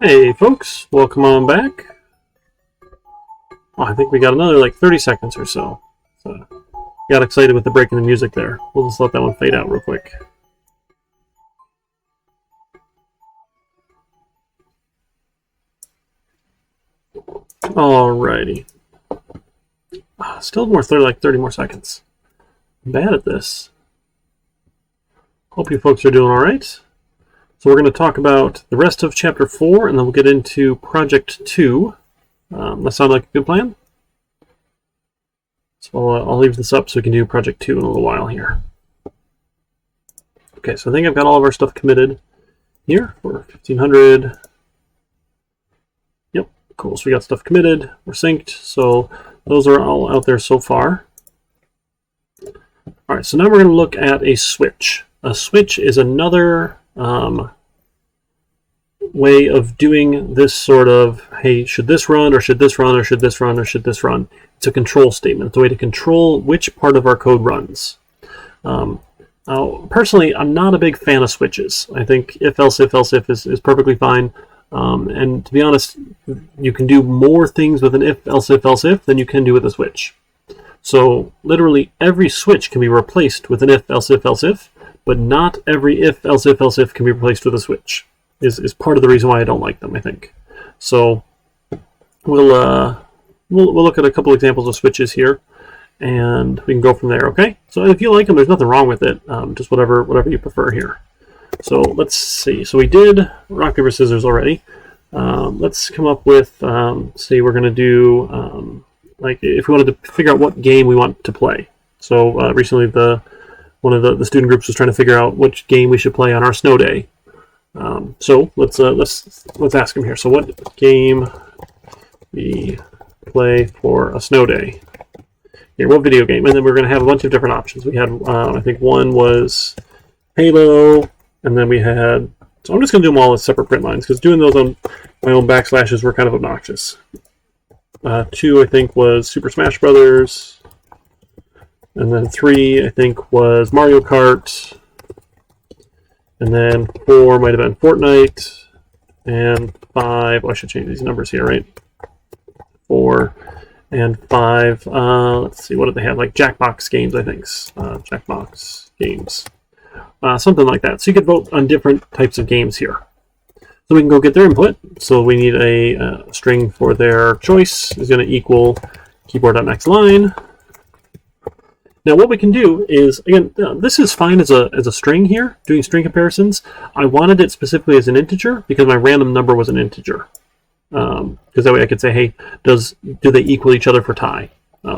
Hey folks, welcome on back. Oh, I think we got another like 30 seconds or so. Got excited with the break in the music there. We'll just let that one fade out real quick. Alrighty. Still more 30 more seconds. I'm bad at this. Hope you folks are doing alright. So we're going to talk about the rest of Chapter 4, and then we'll get into Project 2. That sound like a good plan? So I'll leave this up so we can do Project 2 in a little while here. Okay, so I think I've got all of our stuff committed here for 1500. Yep, cool. So we got stuff committed. We're synced. So those are all out there so far. All right, so now we're going to look at a switch. A switch is another way of doing this sort of, hey, should this run, or should this run, or should this run, or should this run? It's a control statement. It's a way to control which part of our code runs. Personally, I'm not a big fan of switches. I think if, else, is perfectly fine. And to be honest, you can do more things with an if, else, than you can do with a switch. So literally every switch can be replaced with an if, else, but not every if, else, can be replaced with a switch. Is part of the reason why I don't like them, I think. So we'll look at a couple examples of switches here, and we can go from there. Okay. So if you like them, there's nothing wrong with it. Just whatever you prefer here. So let's see. So we did rock paper scissors already. Let's come up with say we're going to do like if we wanted to figure out what game we want to play. So recently one of the student groups was trying to figure out which game we should play on our snow day. So let's ask them here. So what game we play for a snow day? Here, what video game? And then we're going to have a bunch of different options. We had, I think one was Halo, and then we had. So I'm just going to do them all as separate print lines because doing those on my own backslashes were kind of obnoxious. 2, I think, was Super Smash Brothers, and then 3, I think, was Mario Kart. And then 4 might have been Fortnite, and 5, I should change these numbers here, right? 4 and 5, let's see, what did they have? Like Jackbox games, I think. Jackbox games. Something like that. So you could vote on different types of games here. So we can go get their input. So we need a string for their choice is going to equal keyboard.next line. Now what we can do is, again, this is fine as a string here, doing string comparisons. I wanted it specifically as an integer because my random number was an integer. Because that way I could say, hey, do they equal each other for tie?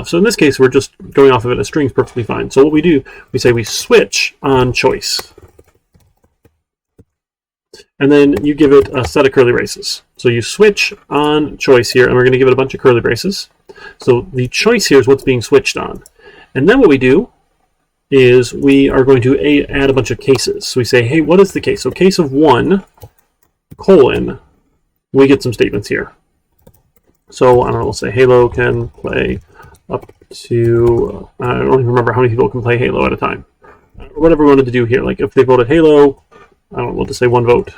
So in this case, we're just going off of it as strings, perfectly fine. So what we do, we say we switch on choice. And then you give it a set of curly braces. So you switch on choice here, and we're going to give it a bunch of curly braces. So the choice here is what's being switched on. And then what we do is we are going to add a bunch of cases. So we say, hey, what is the case? So case of 1, colon, we get some statements here. So, I don't know, we'll say Halo can play up to, I don't even remember how many people can play Halo at a time. Whatever we wanted to do here. Like if they voted Halo, I don't know, we'll just say 1 vote.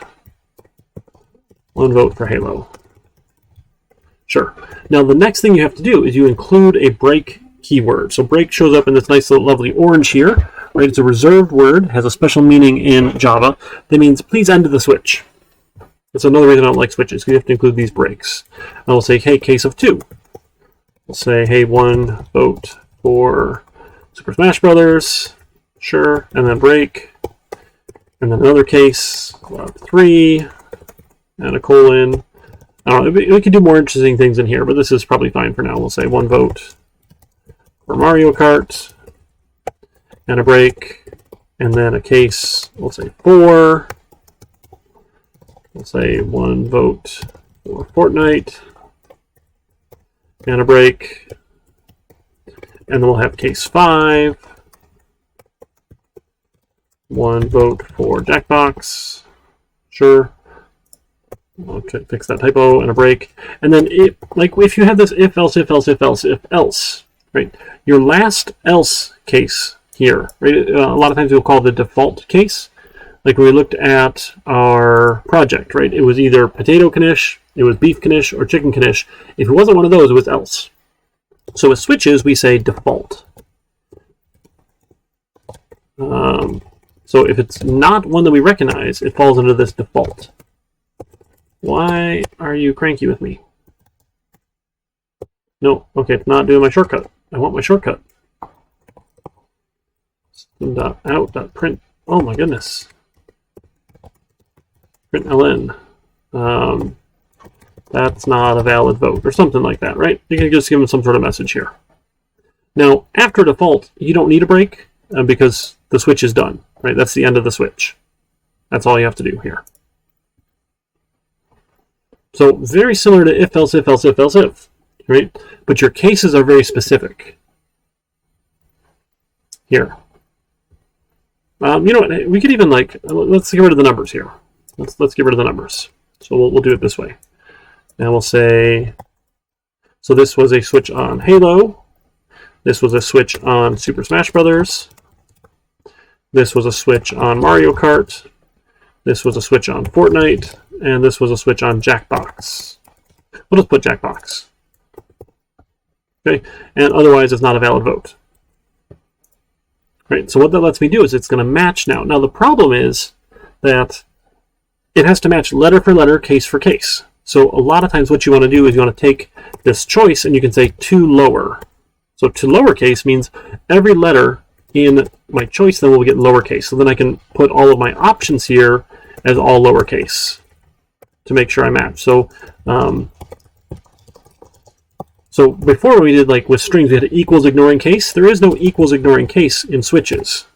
1 vote for Halo. Sure. Now the next thing you have to do is you include a break keyword. So break shows up in this nice little lovely orange here, right? It's a reserved word, has a special meaning in Java. That means please end the switch. That's another reason I don't like switches, because you have to include these breaks. And we'll say, hey, case of 2. We'll say, hey, 1 vote for Super Smash Brothers. Sure. And then break. And then another case, 3, and a colon. I don't know, we could do more interesting things in here, but this is probably fine for now. We'll say 1 vote for Mario Kart, and a break, and then a case, we'll say 4. We'll say 1 vote for Fortnite, and a break, and then we'll have case 5. 1 vote for Jackbox. Sure. I'll fix that typo and a break. And then, if you have this if else, right? Your last else case here, right? A lot of times we'll call the default case. like when we looked at our project, right? It was either potato knish, it was beef knish, or chicken knish. If it wasn't one of those, it was else. So with switches, we say default. So if it's not one that we recognize, it falls under this default. Why are you cranky with me? No, okay, it's not doing my shortcut. I want my shortcut. System.out.print. Oh my goodness. Print ln. That's not a valid vote, or something like that, right? You can just give them some sort of message here. Now, after default, you don't need a break because the switch is done, right? That's the end of the switch. That's all you have to do here. So very similar to if, else, if, else, if, else, if, right? But your cases are very specific. Here. You know what? We could even let's get rid of the numbers here. Let's get rid of the numbers. So we'll do it this way. And we'll say, so this was a switch on Halo. This was a switch on Super Smash Brothers. This was a switch on Mario Kart. This was a switch on Fortnite. And this was a switch on Jackbox. We'll just put Jackbox. Okay, and otherwise it's not a valid vote. Right, so what that lets me do is it's going to match now. Now the problem is that it has to match letter for letter, case for case. So a lot of times what you want to do is you want to take this choice and you can say to lower. So to lowercase means every letter in my choice then will get lowercase. So then I can put all of my options here as all lowercase to make sure I match. So so before we did like with strings, we had equals ignoring case. There is no equals ignoring case in switches.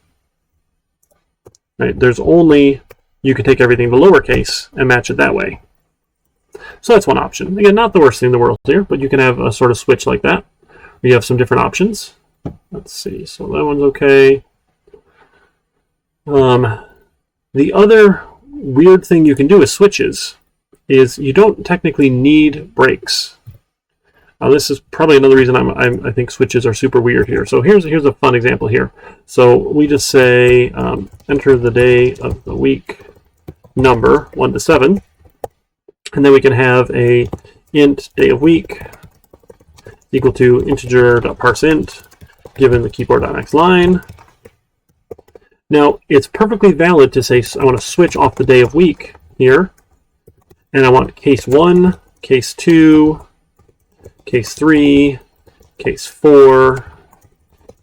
Right? There's only, you can take everything to lowercase and match it that way. So that's one option. Again, not the worst thing in the world here, but you can have a sort of switch like that. You have some different options. Let's see, so that one's okay. The other weird thing you can do with switches is you don't technically need breaks. This is probably another reason I think switches are super weird here. So here's a fun example here. So we just say enter the day of the week number 1 to 7, and then we can have a int day of week equal to integer.parseInt given the keyboard.next line. Now it's perfectly valid to say I want to switch off the day of week here, and I want case 1, case 2, case 3, case 4,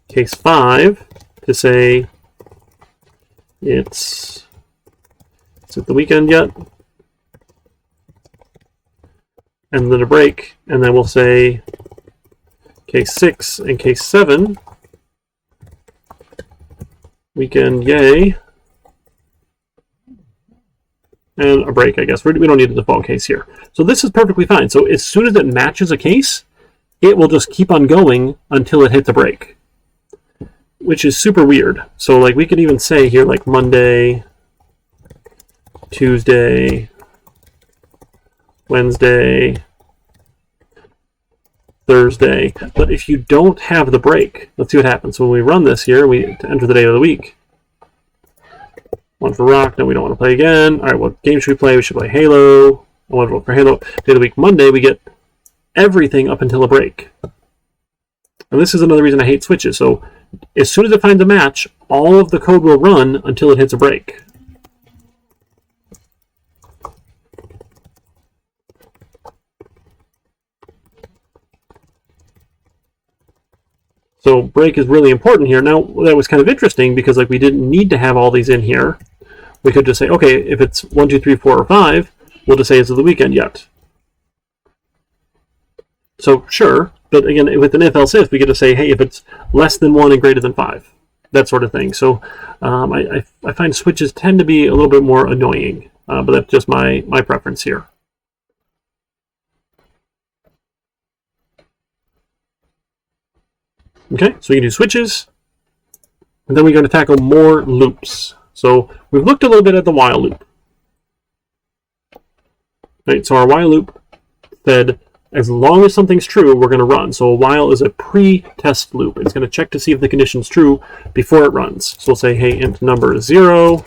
case 5 to say is it the weekend yet? And then a break, and then we'll say case 6 and case 7, weekend, yay, and a break, I guess. We don't need a default case here. So this is perfectly fine. So as soon as it matches a case, it will just keep on going until it hits a break, which is super weird. So like we could even say here like Monday, Tuesday, Wednesday, Thursday. But if you don't have the break, let's see what happens. So when we run this here, we enter the day of the week. One for rock. No, we don't want to play again. All right, what game should we play? We should play Halo. I want to vote for Halo. Day of the week, Monday, we get everything up until a break. And this is another reason I hate switches. So as soon as it finds a match, all of the code will run until it hits a break. So break is really important here. Now, that was kind of interesting because like we didn't need to have all these in here. We could just say, okay, if it's 1, 2, 3, 4, or 5, we'll just say is it the weekend yet? So sure, but again, with an if-else if, we get to say, hey, if it's less than 1 and greater than 5, that sort of thing. So I find switches tend to be a little bit more annoying, but that's just my preference here. Okay, so we can do switches, and then we're going to tackle more loops. So we've looked a little bit at the while loop. Right, so our while loop said as long as something's true, we're going to run. So a while is a pre-test loop. It's going to check to see if the condition's true before it runs. So we'll say, hey, int number is 0,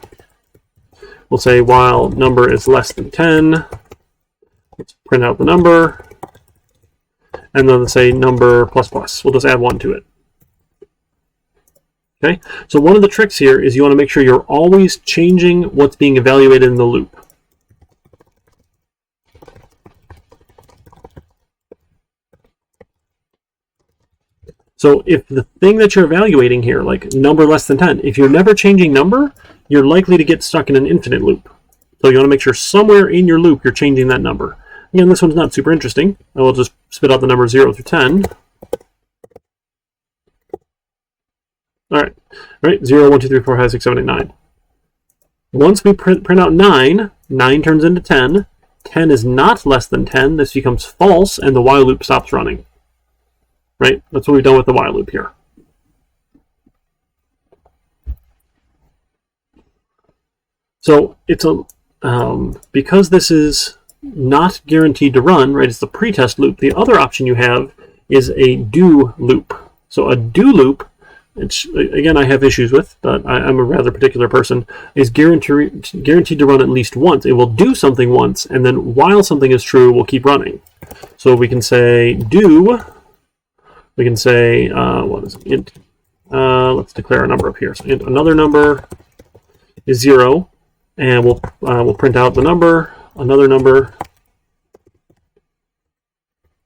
we'll say while number is less than 10. Let's print out the number. And then let's say number plus plus. We'll just add 1 to it. Okay, so one of the tricks here is you want to make sure you're always changing what's being evaluated in the loop. So if the thing that you're evaluating here, like number less than 10, if you're never changing number, you're likely to get stuck in an infinite loop. So you want to make sure somewhere in your loop you're changing that number. Again, this one's not super interesting. I will just spit out the number 0 through 10. All right, 0, 1, 2, 3, 4, 5, 6, 7, 8, 9. Once we print out 9, 9 turns into 10. 10 is not less than 10. This becomes false, and the while loop stops running. Right? That's what we've done with the while loop here. So it's because this is not guaranteed to run, right? It's the pretest loop. The other option you have is a do loop. So a do loop, which again I have issues with, but I'm a rather particular person, is guaranteed to run at least once. It will do something once, and then while something is true, we'll keep running. So we can say do. We can say what is it? Int. Let's declare a number up here. So int another number is 0, and we'll print out the number, another number,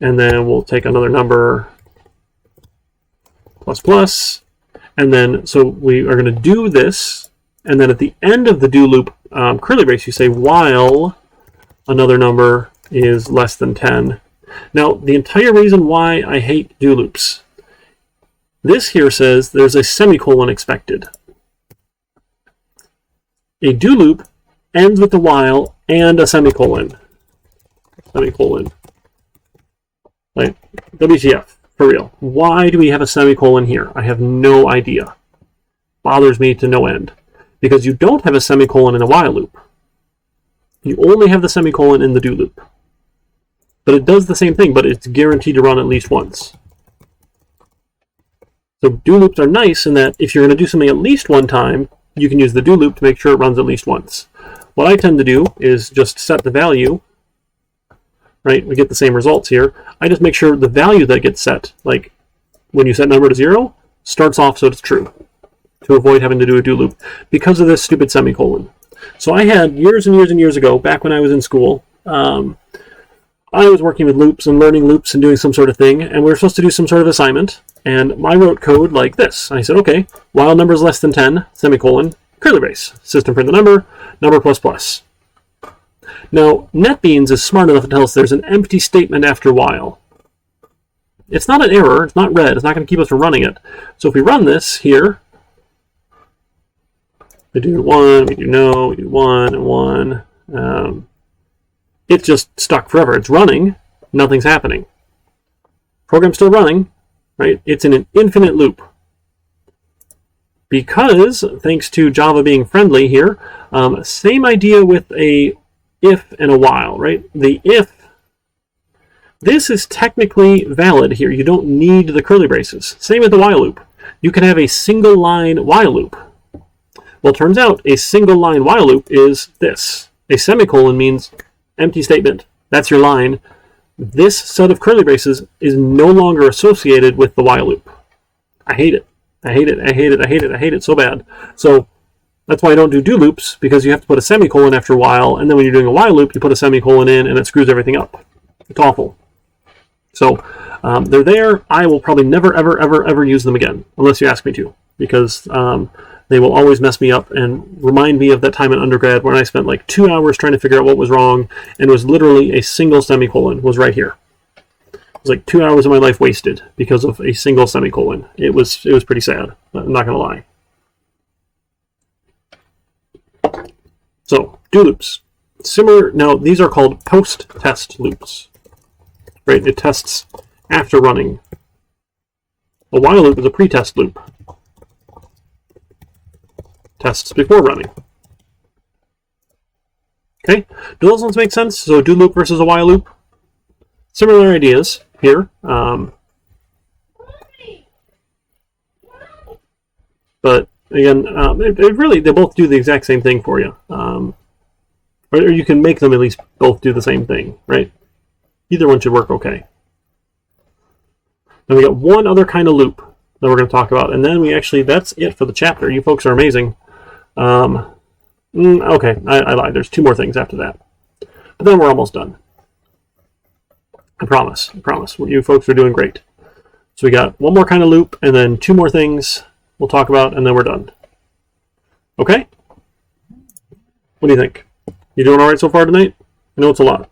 and then we'll take another number plus plus. And then, so we are going to do this, and then at the end of the do loop curly brace, you say while another number is less than 10. Now, the entire reason why I hate do loops, this here says there's a semicolon expected. A do loop ends with the while and a semicolon. Semicolon. Like, WTF. For real. Why do we have a semicolon here? I have no idea. Bothers me to no end. Because you don't have a semicolon in a while loop. You only have the semicolon in the do loop. But it does the same thing, but it's guaranteed to run at least once. So do loops are nice in that if you're going to do something at least one time, you can use the do loop to make sure it runs at least once. What I tend to do is just set the value. Right, we get the same results here. I just make sure the value that gets set, like when you set number to 0, starts off so it's true, to avoid having to do a do loop because of this stupid semicolon. So I had years and years and years ago, back when I was in school, I was working with loops and learning loops and doing some sort of thing, and we were supposed to do some sort of assignment, and I wrote code like this. I said, okay, while number is less than 10, semicolon, curly brace, system print the number, number plus plus. Now, NetBeans is smart enough to tell us there's an empty statement after while. It's not an error, it's not red, it's not going to keep us from running it. So if we run this here, we do 1, we do no, we do 1 and 1. It's just stuck forever. It's running, nothing's happening. Program's still running, right? It's in an infinite loop. Because, thanks to Java being friendly here, same idea with a if and a while, right? The if, this is technically valid here. You don't need the curly braces. Same with the while loop. You can have a single line while loop. Well, it turns out a single line while loop is this. A semicolon means empty statement. That's your line. This set of curly braces is no longer associated with the while loop. I hate it. I hate it. I hate it. I hate it. I hate it so bad. So that's why I don't do loops, because you have to put a semicolon after while, and then when you're doing a while loop, you put a semicolon in, and it screws everything up. It's awful. So they're there. I will probably never, ever, ever, ever use them again, unless you ask me to, because they will always mess me up and remind me of that time in undergrad when I spent like 2 hours trying to figure out what was wrong, and it was literally a single semicolon was right here. It was like 2 hours of my life wasted because of a single semicolon. It was pretty sad. I'm not going to lie. So, do loops. Similar, now these are called post-test loops. Right, it tests after running. A while loop is a pre-test loop. Tests before running. Okay, do those ones make sense? So, do loop versus a while loop. Similar ideas here. But again, they both do the exact same thing for you. Or you can make them at least both do the same thing, right? Either one should work okay. Then we got one other kind of loop that we're going to talk about, and then that's it for the chapter. You folks are amazing. Okay, I lied. There's 2 more things after that. But then we're almost done. I promise. You folks are doing great. So we got one more kind of loop, and then 2 more things we'll talk about, and then we're done. Okay? What do you think? You doing all right so far tonight? I know it's a lot.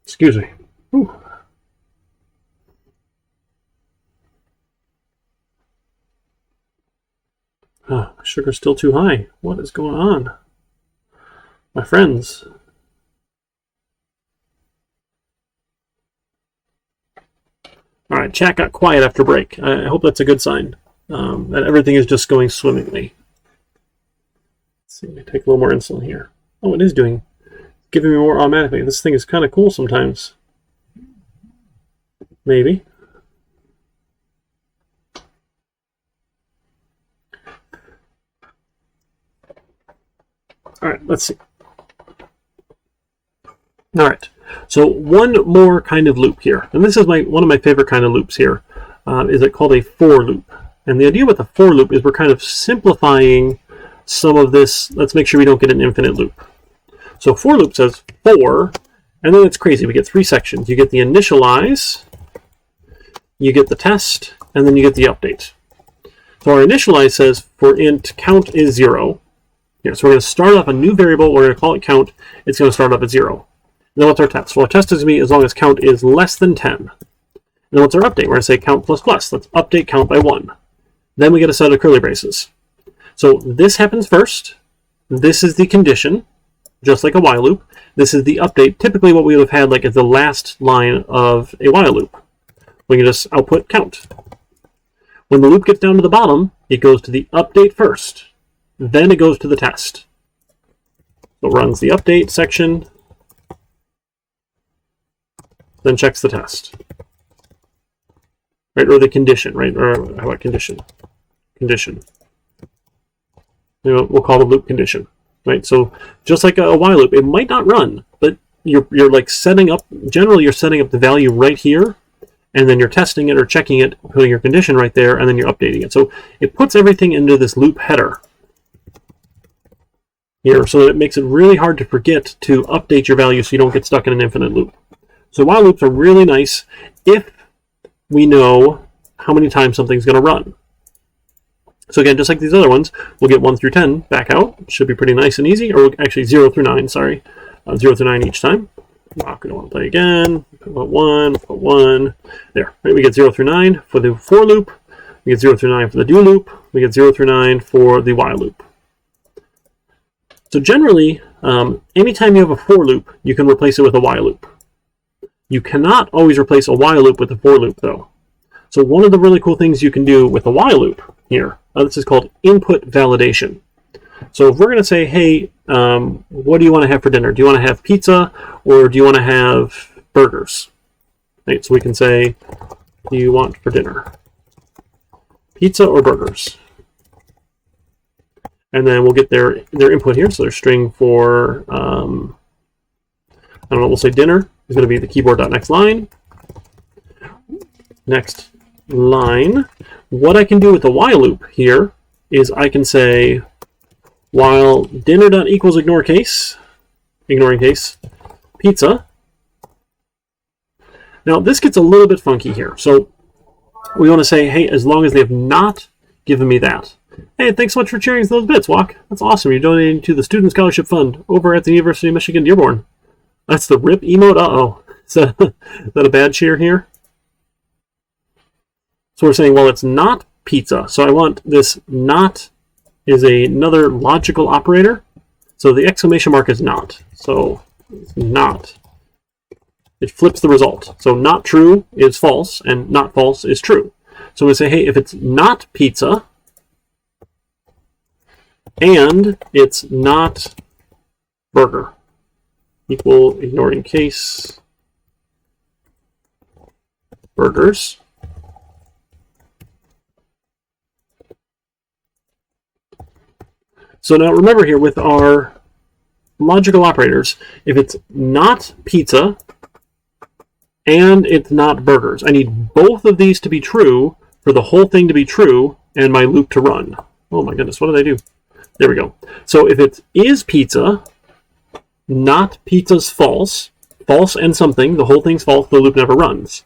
Excuse me. Whew. Oh, my sugar's still too high. What is going on? My friends. All right, chat got quiet after break. I hope that's a good sign, that everything is just going swimmingly. Let's see, let me take a little more insulin here. Oh, it is giving me more automatically. This thing is kind of cool sometimes. Maybe. All right, let's see. All right, so one more kind of loop here, and this is one of my favorite kind of loops here. Is it called a for loop? And the idea with the for loop is we're kind of simplifying some of this. Let's make sure we don't get an infinite loop. So for loop says for, and then it's crazy. We get 3 sections. You get the initialize, you get the test, and then you get the update. So our initialize says for int count is 0. Here, so we're going to start up a new variable. We're going to call it count. It's going to start up at 0. And then what's our test? Well, our test is going to be as long as count is less than 10. And then what's our update? We're going to say count plus plus. Let's update count by 1. Then we get a set of curly braces. So this happens first. This is the condition, just like a while loop. This is the update, typically what we would have had like at the last line of a while loop. We can just output count. When the loop gets down to the bottom, it goes to the update first. Then it goes to the test. So it runs the update section, then checks the test. Right, or the condition, right? Or how about condition? Condition. We'll call the loop condition, right? So just like a while loop, it might not run, but you're like setting up, generally you're setting up the value right here, and then you're testing it or checking it, putting your condition right there, and then you're updating it. So it puts everything into this loop header here, so that it makes it really hard to forget to update your value so you don't get stuck in an infinite loop. So while loops are really nice if we know how many times something's going to run. So again, just like these other ones, we'll get 1 through 10 back out. Should be pretty nice and easy, or actually 0 through 9, sorry. 0 through 9 each time. Not going to want to play again. Put 1. There. Right, we get 0 through 9 for the for loop. We get 0 through 9 for the do loop. We get 0 through 9 for the while loop. So generally, anytime you have a for loop, you can replace it with a while loop. You cannot always replace a while loop with a for loop, though. So one of the really cool things you can do with a while loop here, this is called input validation. So if we're going to say, hey, what do you want to have for dinner? Do you want to have pizza or do you want to have burgers? Right, so we can say, do you want for dinner? Pizza or burgers? And then we'll get their input here. So their string for, I don't know, we'll say dinner is going to be the keyboard.next line. Next line. What I can do with the while loop here is I can say while dinner.equals ignoring case, pizza. Now this gets a little bit funky here. So we want to say, hey, as long as they have not given me that. Hey, thanks so much for sharing those bits, Walk. That's awesome. You're donating to the Student Scholarship Fund over at the University of Michigan Dearborn. That's the RIP emote. Uh-oh. Is that a bad cheer here? So we're saying, well, it's not pizza. So I want this not is another logical operator. So the exclamation mark is not. So it's not. It flips the result. So not true is false, and not false is true. So we say, hey, if it's not pizza, and it's not burger, equal ignoring case burgers. So now remember here with our logical operators, if it's not pizza and it's not burgers, I need both of these to be true for the whole thing to be true and my loop to run. Oh my goodness, what did I do? There we go. So if it is pizza, not pizza's false, false and something, the whole thing's false, the loop never runs.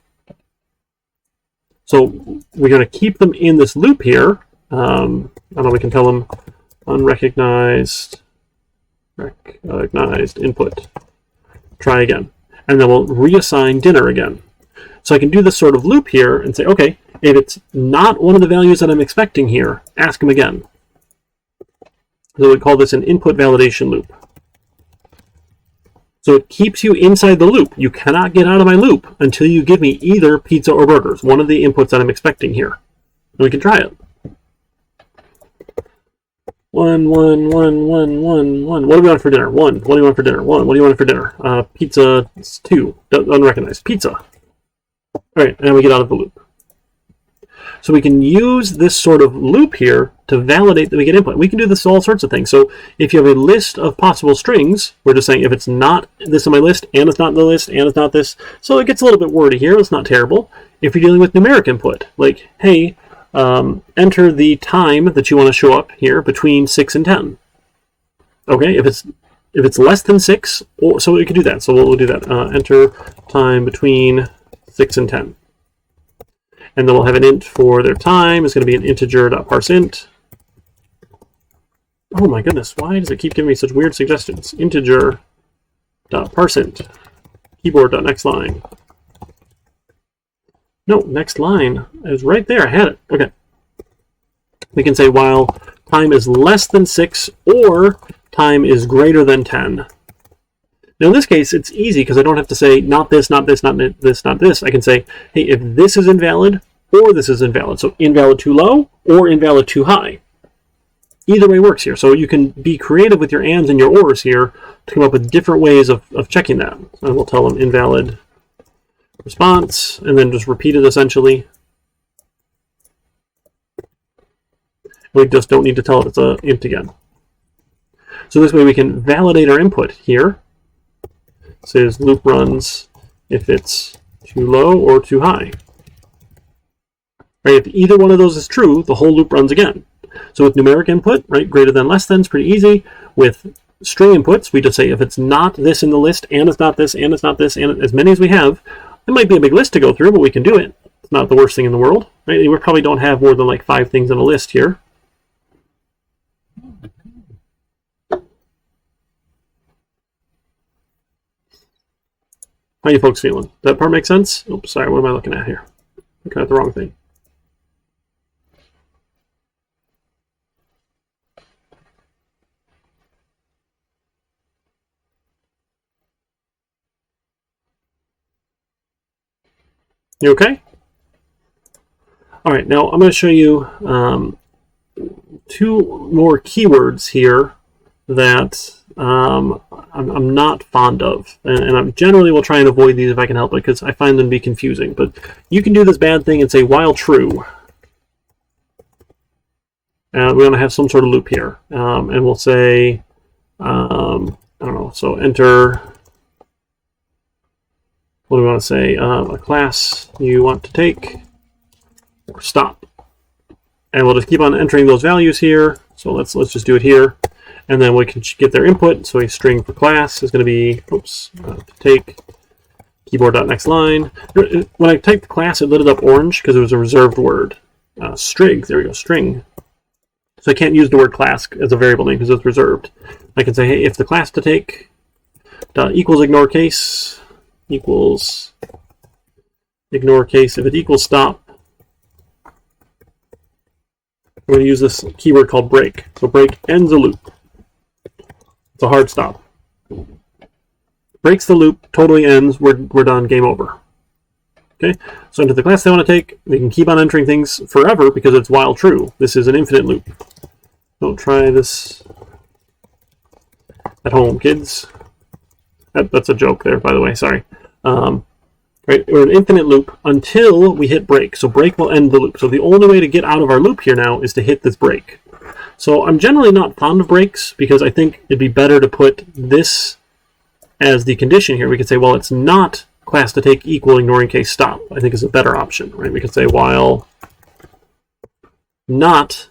So we're going to keep them in this loop here. I don't know, we can tell them unrecognized, recognized input. Try again. And then we'll reassign dinner again. So I can do this sort of loop here and say, okay, if it's not one of the values that I'm expecting here, ask them again. So we call this an input validation loop. So it keeps you inside the loop. You cannot get out of my loop until you give me either pizza or burgers, one of the inputs that I'm expecting here. And we can try it. 1, 1, 1, 1, 1, 1. What do we want for dinner? 1. What do you want for dinner? 1. What do you want for dinner? Pizza 2. Unrecognized. Pizza. All right, and we get out of the loop. So we can use this sort of loop here to validate that we get input. We can do this all sorts of things. So if you have a list of possible strings, we're just saying if it's not this on my list, and it's not in the list, and it's not this. So it gets a little bit wordy here. It's not terrible. If you're dealing with numeric input, like, hey, enter the time that you want to show up here between 6 and 10. Okay, if it's less than 6, so we can do that. So we'll do that. Enter time between 6 and 10. And then we'll have an int for their time. It's going to be an integer.parseInt. Oh my goodness, why does it keep giving me such weird suggestions? Integer.parseInt. Keyboard.nextLine. No, next line is right there. I had it. Okay. We can say while time is less than 6 or time is greater than 10. Now in this case, it's easy because I don't have to say not this, not this, not this, not this. I can say, hey, if this is invalid or this is invalid. So invalid too low or invalid too high. Either way works here. So you can be creative with your ands and your ors here to come up with different ways of checking that. And we'll tell them invalid response and then just repeat it essentially. We just don't need to tell it it's an int again. So this way we can validate our input here. It says loop runs if it's too low or too high. Right, if either one of those is true, the whole loop runs again. So with numeric input, right, greater than less than is pretty easy. With string inputs, we just say if it's not this in the list, and it's not this, and it's not this, and as many as we have, it might be a big list to go through, but we can do it. It's not the worst thing in the world. Right? We probably don't have more than like 5 things on a list here. How you folks feeling? That part make sense? Oops, sorry, what am I looking at here? Looking at the wrong thing. You okay? All right, now I'm going to show you 2 more keywords here that I'm not fond of, and I generally will try and avoid these if I can help it because I find them to be confusing. But you can do this bad thing and say while true. We're going to have some sort of loop here, and we'll say I don't know. So enter. What do we want to say? A class you want to take, or stop. And we'll just keep on entering those values here. So let's just do it here. And then we can get their input. So a string for class is going to be, take keyboard.nextLine. When I typed class, it lit it up orange because it was a reserved word. String, there we go, string. So I can't use the word class as a variable name because it's reserved. I can say, hey, if the class to take equals ignore case, equals ignore case. If it equals stop, we're going to use this keyword called break. So break ends a loop. It's a hard stop. Breaks the loop, totally ends, we're done, game over. Okay, so into the class they want to take, they can keep on entering things forever because it's while true. This is an infinite loop. Don't try this at home, kids. That's a joke there, by the way, sorry. Right, we're an infinite loop until we hit break. So break will end the loop. So the only way to get out of our loop here now is to hit this break. So I'm generally not fond of breaks because I think it'd be better to put this as the condition here. We could say, well, it's not class to take equal ignoring case stop. I think is a better option, right? We could say while not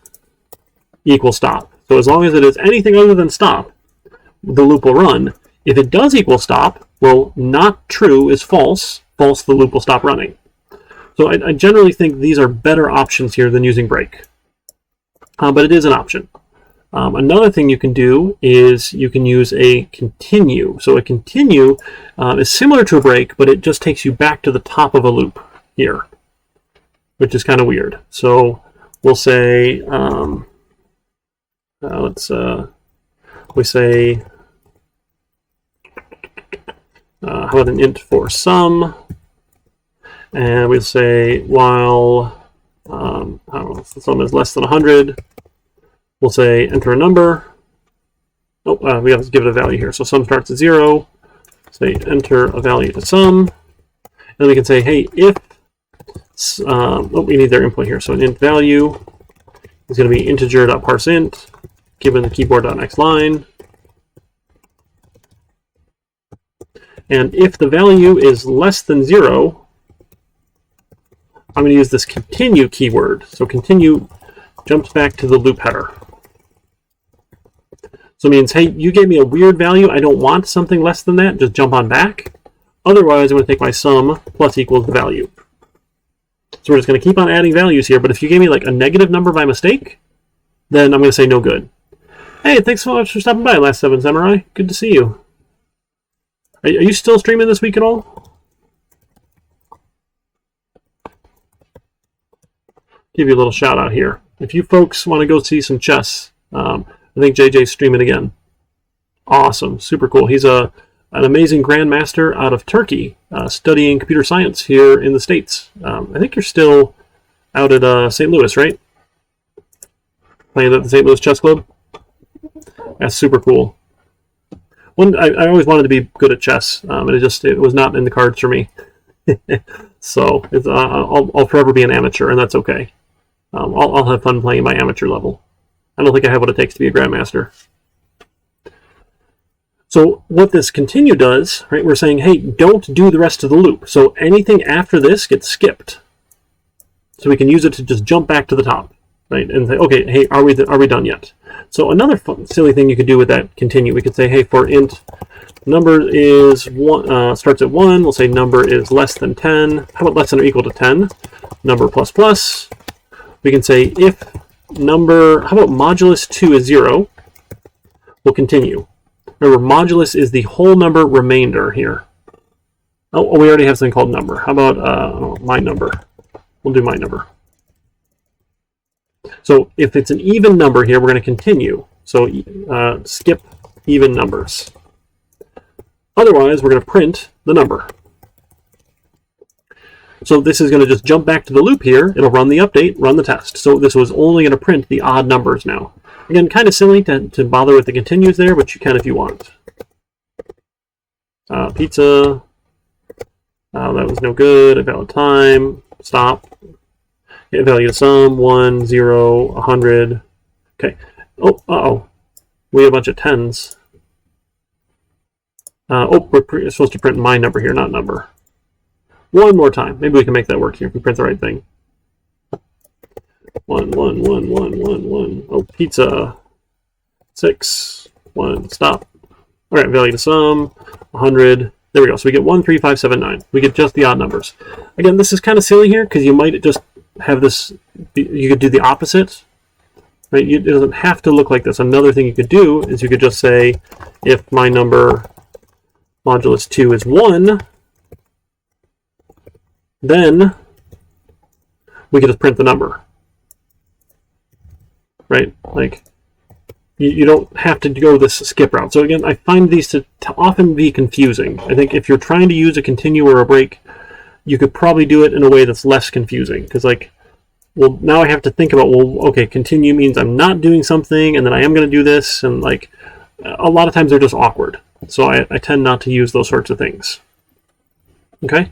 equal stop. So as long as it is anything other than stop, the loop will run. If it does equal stop, well, not true is false. False, the loop will stop running. So I generally think these are better options here than using break. But it is an option. Another thing you can do is you can use a continue. So a continue is similar to a break, but it just takes you back to the top of a loop here, which is kind of weird. So we'll say, we say, how about an int for sum? And we'll say while the sum is less than 100, we'll say enter a number. Oh, we have to give it a value here. So sum starts at 0. Say enter a value to sum. And we can say, hey, if, we need their input here. So an int value is going to be integer.parseInt, given the keyboard.next line. And if the value is less than 0, I'm going to use this continue keyword. So continue jumps back to the loop header. So it means, hey, you gave me a weird value. I don't want something less than that. Just jump on back. Otherwise, I'm going to take my sum plus equals the value. So we're just going to keep on adding values here. But if you gave me like a negative number by mistake, then I'm going to say no good. Hey, thanks so much for stopping by, Last 7 Samurai. Good to see you. Are you still streaming this week at all? Give you a little shout out here. If you folks want to go see some chess, I think JJ's streaming again. Awesome, super cool. He's an amazing grandmaster out of Turkey, studying computer science here in the States. I think you're still out at St. Louis, right? Playing at the St. Louis Chess Club. That's super cool. I always wanted to be good at chess, and it was not in the cards for me. So I'll forever be an amateur, and that's okay. I'll have fun playing my amateur level. I don't think I have what it takes to be a grandmaster. So what this continue does, right? We're saying, hey, don't do the rest of the loop. So anything after this gets skipped. So we can use it to just jump back to the top, right? And say, okay, hey, are we done yet? So another fun, silly thing you could do with that continue, we could say, hey, for int number is starts at 1, we'll say number is less than 10. How about less than or equal to 10? Number plus plus. We can say if number, how about modulus 2 is 0? We'll continue. Remember, modulus is the whole number remainder here. Oh, we already have something called number. How about my number? We'll do my number. So if it's an even number here, we're going to continue. So skip even numbers. Otherwise, we're going to print the number. So this is going to just jump back to the loop here. It'll run the update, run the test. So this was only going to print the odd numbers now. Again, kind of silly to bother with the continues there, but you can if you want. Pizza. That was no good. Invalid time. Stop. Get value of sum. 1, 0, 100. Okay. Oh, uh-oh. We have a bunch of 10s. We're supposed to print my number here, not number. One more time. Maybe we can make that work here if we print the right thing. 1, 1, 1, 1, 1, 1. Oh, pizza. 6, 1, stop. All right, value to sum, 100. There we go. So we get 1, 3, 5, 7, 9. We get just the odd numbers. Again, this is kind of silly here because you might just have this, you could do the opposite. Right? It doesn't have to look like this. Another thing you could do is you could just say, if my number modulus 2 is 1, then we could just print the number. Right? Like, you don't have to go this skip route. So again, I find these to often be confusing. I think if you're trying to use a continue or a break, you could probably do it in a way that's less confusing. Because like, well, now I have to think about, well, okay, continue means I'm not doing something, and then I am going to do this, and like, a lot of times they're just awkward. So I tend not to use those sorts of things. Okay?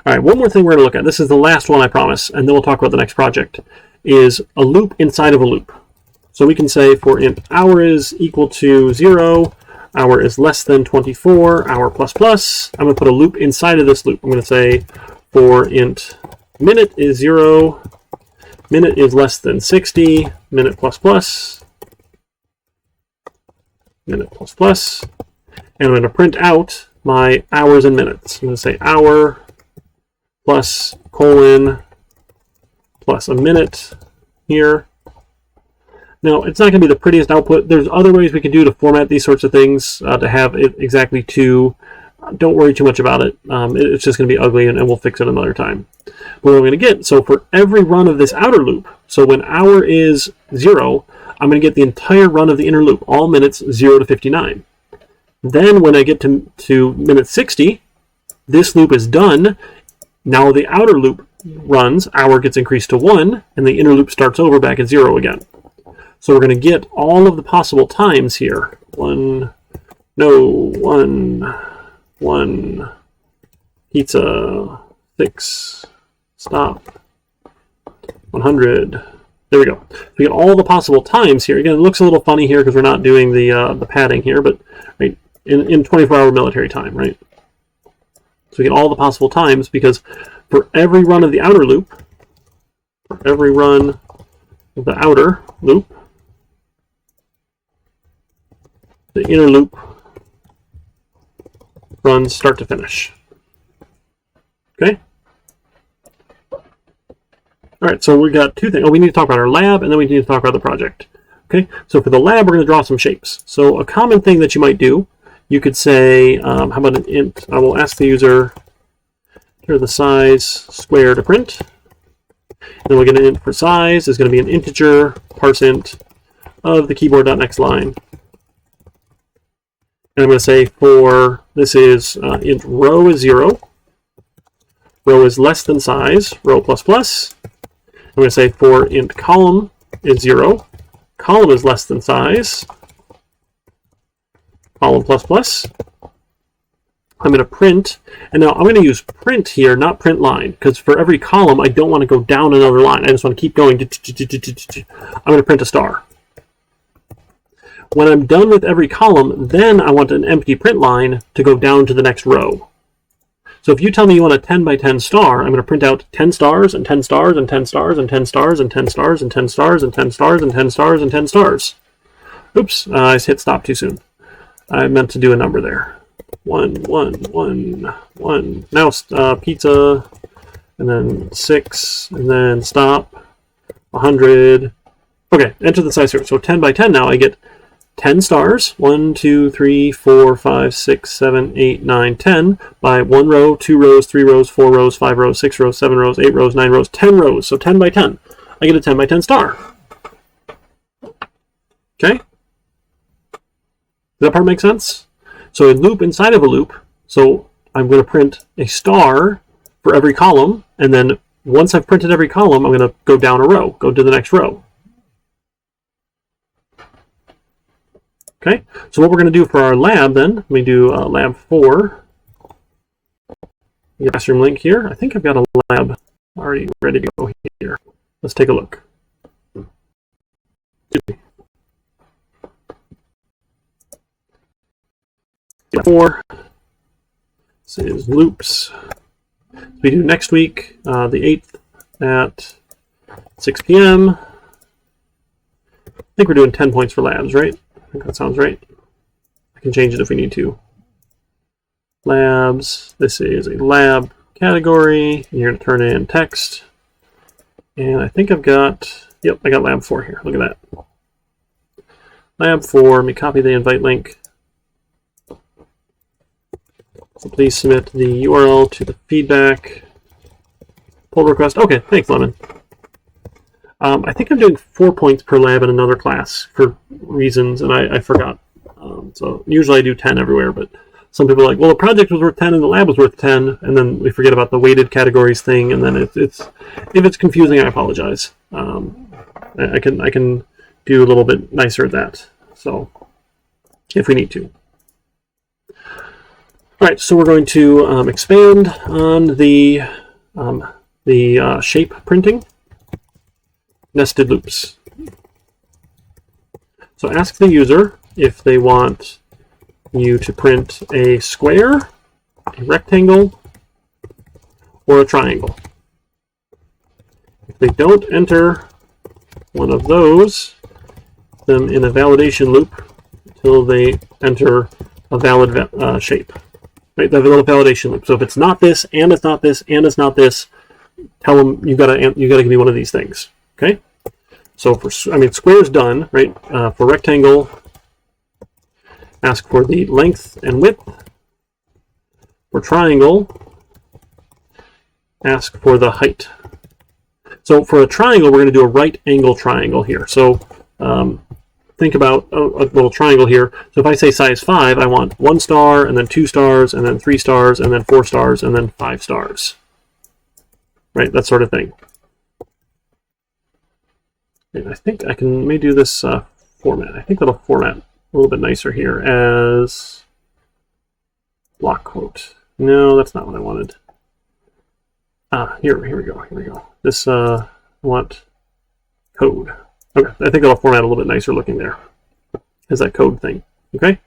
All right, one more thing we're going to look at. This is the last one, I promise, and then we'll talk about the next project, is a loop inside of a loop. So we can say for int hour is equal to 0, hour is less than 24, hour plus plus. I'm going to put a loop inside of this loop. I'm going to say for int minute is 0, minute is less than 60, minute plus plus, minute plus plus, and I'm going to print out my hours and minutes. I'm going to say hour plus colon plus a minute here. Now, it's not going to be the prettiest output. There's other ways we can do to format these sorts of things to have it exactly to. Don't worry too much about it. It's just going to be ugly, and we'll fix it another time. But what I'm going to get, so for every run of this outer loop, so when hour is 0, I'm going to get the entire run of the inner loop, all minutes 0 to 59. Then when I get to minute 60, this loop is done. Now the outer loop runs, hour gets increased to 1, and the inner loop starts over back at 0 again. So we're going to get all of the possible times here. 1, pizza, 6, stop, 100. There we go. We get all the possible times here. Again, it looks a little funny here because we're not doing the padding here, but right in 24-hour military time, right? So we get all the possible times because for every run of the outer loop, for every run of the outer loop, the inner loop runs start to finish. Okay? All right, so we got two things. Oh, we need to talk about our lab, and then we need to talk about the project. Okay, so for the lab, we're going to draw some shapes. So a common thing that you might do, you could say, how about an int? I will ask the user, here the size square to print. And then we'll get an int for size. Is going to be an integer parseInt of the keyboard.next line. And I'm going to say for, this is int row is 0. Row is less than size, row plus plus. I'm going to say for int column is 0. Column is less than size, column plus plus. I'm going to print, and now I'm going to use print here, not print line, because for every column, I don't want to go down another line. I just want to keep going. I'm going to print a star. When I'm done with every column, then I want an empty print line to go down to the next row. So if you tell me you want a 10 by 10 star, I'm going to print out 10 stars and 10 stars and 10 stars and 10 stars and 10 stars and 10 stars and 10 stars and 10 stars and 10 stars. Oops, I hit stop too soon. I meant to do a number there. 1, 1, 1, 1. Now pizza, and then 6, and then stop, 100. Okay, enter the size here. So 10 by 10 now I get 10 stars, 1, 2, 3, 4, 5, 6, 7, 8, 9, 10, by 1 row, 2 rows, 3 rows, 4 rows, 5 rows, 6 rows, 7 rows, 8 rows, 9 rows, 10 rows. So 10 by 10. I get a 10 by 10 star. Okay? Does that part make sense? So a loop inside of a loop. So I'm going to print a star for every column, and then once I've printed every column, I'm going to go down a row, go to the next row. Okay, so what we're going to do for our lab then, let me do lab 4. The classroom link here. I think I've got a lab already ready to go here. Let's take a look. Lab 4. This is loops. We do next week, the 8th at 6 p.m. I think we're doing 10 points for labs, right? I think that sounds right. I can change it if we need to. Labs. This is a lab category. You're going to turn in text. And I think I've got, yep, I got lab 4 here. Look at that. Lab 4. Let me copy the invite link. So please submit the URL to the feedback pull request. Okay, thanks, Lemon. I think I'm doing 4 points per lab in another class for reasons, and I forgot. So usually I do 10 everywhere, but some people are like, well, the project was worth 10 and the lab was worth 10, and then we forget about the weighted categories thing, and then if it's confusing, I apologize. I can do a little bit nicer at that, so if we need to. All right, so we're going to expand on the shape printing. Nested loops. So ask the user if they want you to print a square, a rectangle, or a triangle. If they don't enter one of those, them in a validation loop until they enter a valid shape. Right, the little validation loop. So if it's not this, and it's not this, and it's not this, tell them you gotta give me one of these things. Okay. So for square is done, right? For rectangle, ask for the length and width. For triangle, ask for the height. So for a triangle, we're going to do a right angle triangle here. So think about a little triangle here. So if I say size 5, I want 1 star, and then 2 stars, and then 3 stars, and then 4 stars, and then 5 stars. Right, that sort of thing. And I think I can maybe do this format. I think that'll format a little bit nicer here as block quote. No, that's not what I wanted. Here we go. This, I want code. Okay, I think that'll format a little bit nicer looking there as that code thing. Okay?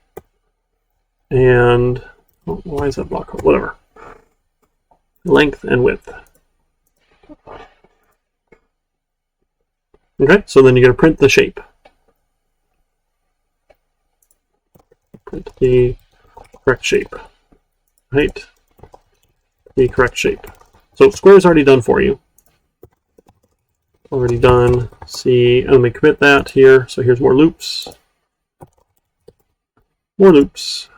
And, why is that block code? Whatever. Length and width. Okay, so then you're going to print the shape. Print the correct shape. Height, the correct shape. So square is already done for you. Already done. See, and let me commit that here. So here's more loops. More loops.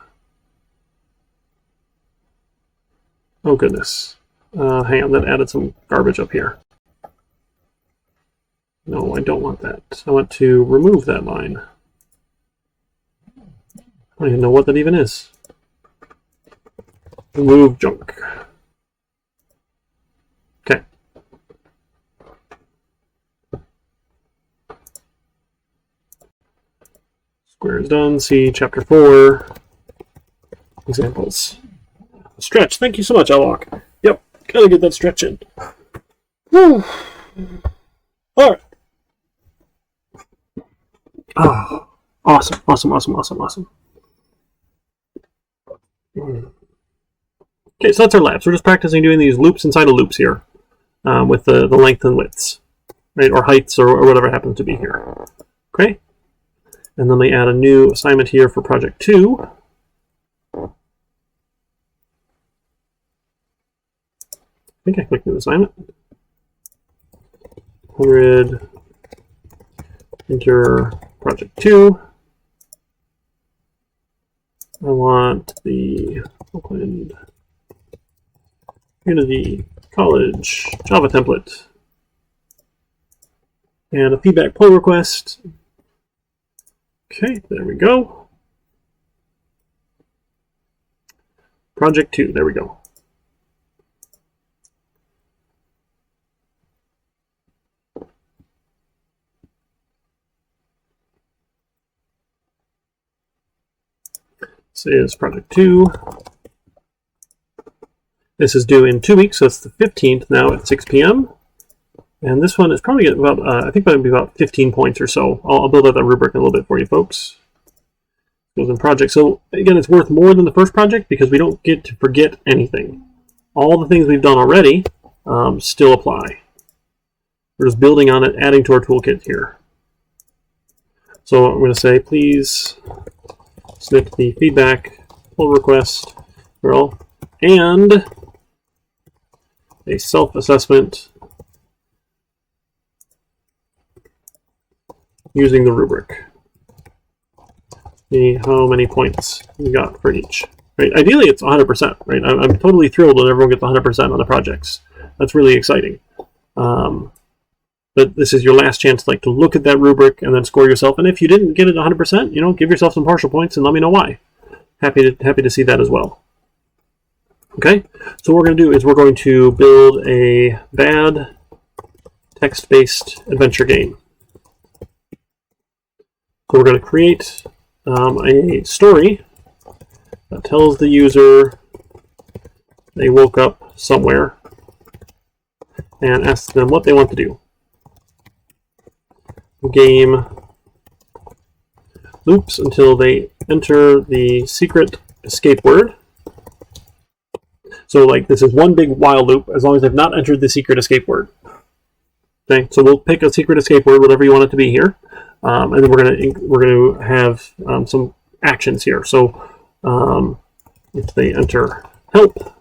Oh goodness. Hang on, that added some garbage up here. No, I don't want that. I want to remove that line. I don't even know what that even is. Remove junk. Okay. Square is done. See chapter 4. Examples. Stretch. Thank you so much, Alok. Yep, gotta get that stretch in. Whew. All right. Oh, awesome. Okay, so that's our labs. We're just practicing doing these loops inside of loops here with the length and widths, right, or heights or whatever happens to be here. Okay, and then we add a new assignment here for project 2. I think I clicked new assignment. 100 enter project 2. I want the Oakland Community College Java template and a feedback pull request. Okay, there we go. Project 2, there we go. This is project 2. This is due in 2 weeks, so it's the 15th now at 6 p.m. And this one is probably about, I think that'll be about 15 points or so. I'll build out that rubric in a little bit for you folks. Goes in project. So again, it's worth more than the first project because we don't get to forget anything. All the things we've done already still apply. We're just building on it, adding to our toolkit here. So I'm going to say, please submit the feedback pull request URL and a self-assessment using the rubric. See how many points we got for each. Right? Ideally, it's 100%. Right? I'm totally thrilled when everyone gets 100% on the projects. That's really exciting. But this is your last chance, like, to look at that rubric and then score yourself. And if you didn't get it 100%, you know, give yourself some partial points and let me know why. Happy to see that as well. Okay, so what we're going to do is we're going to build a bad text-based adventure game. So we're going to create a story that tells the user they woke up somewhere and asks them what they want to do. Game loops until they enter the secret escape word. So like this is one big while loop as long as they've not entered the secret escape word. Okay, so we'll pick a secret escape word, whatever you want it to be here, and then we're gonna have some actions here. So if they enter help,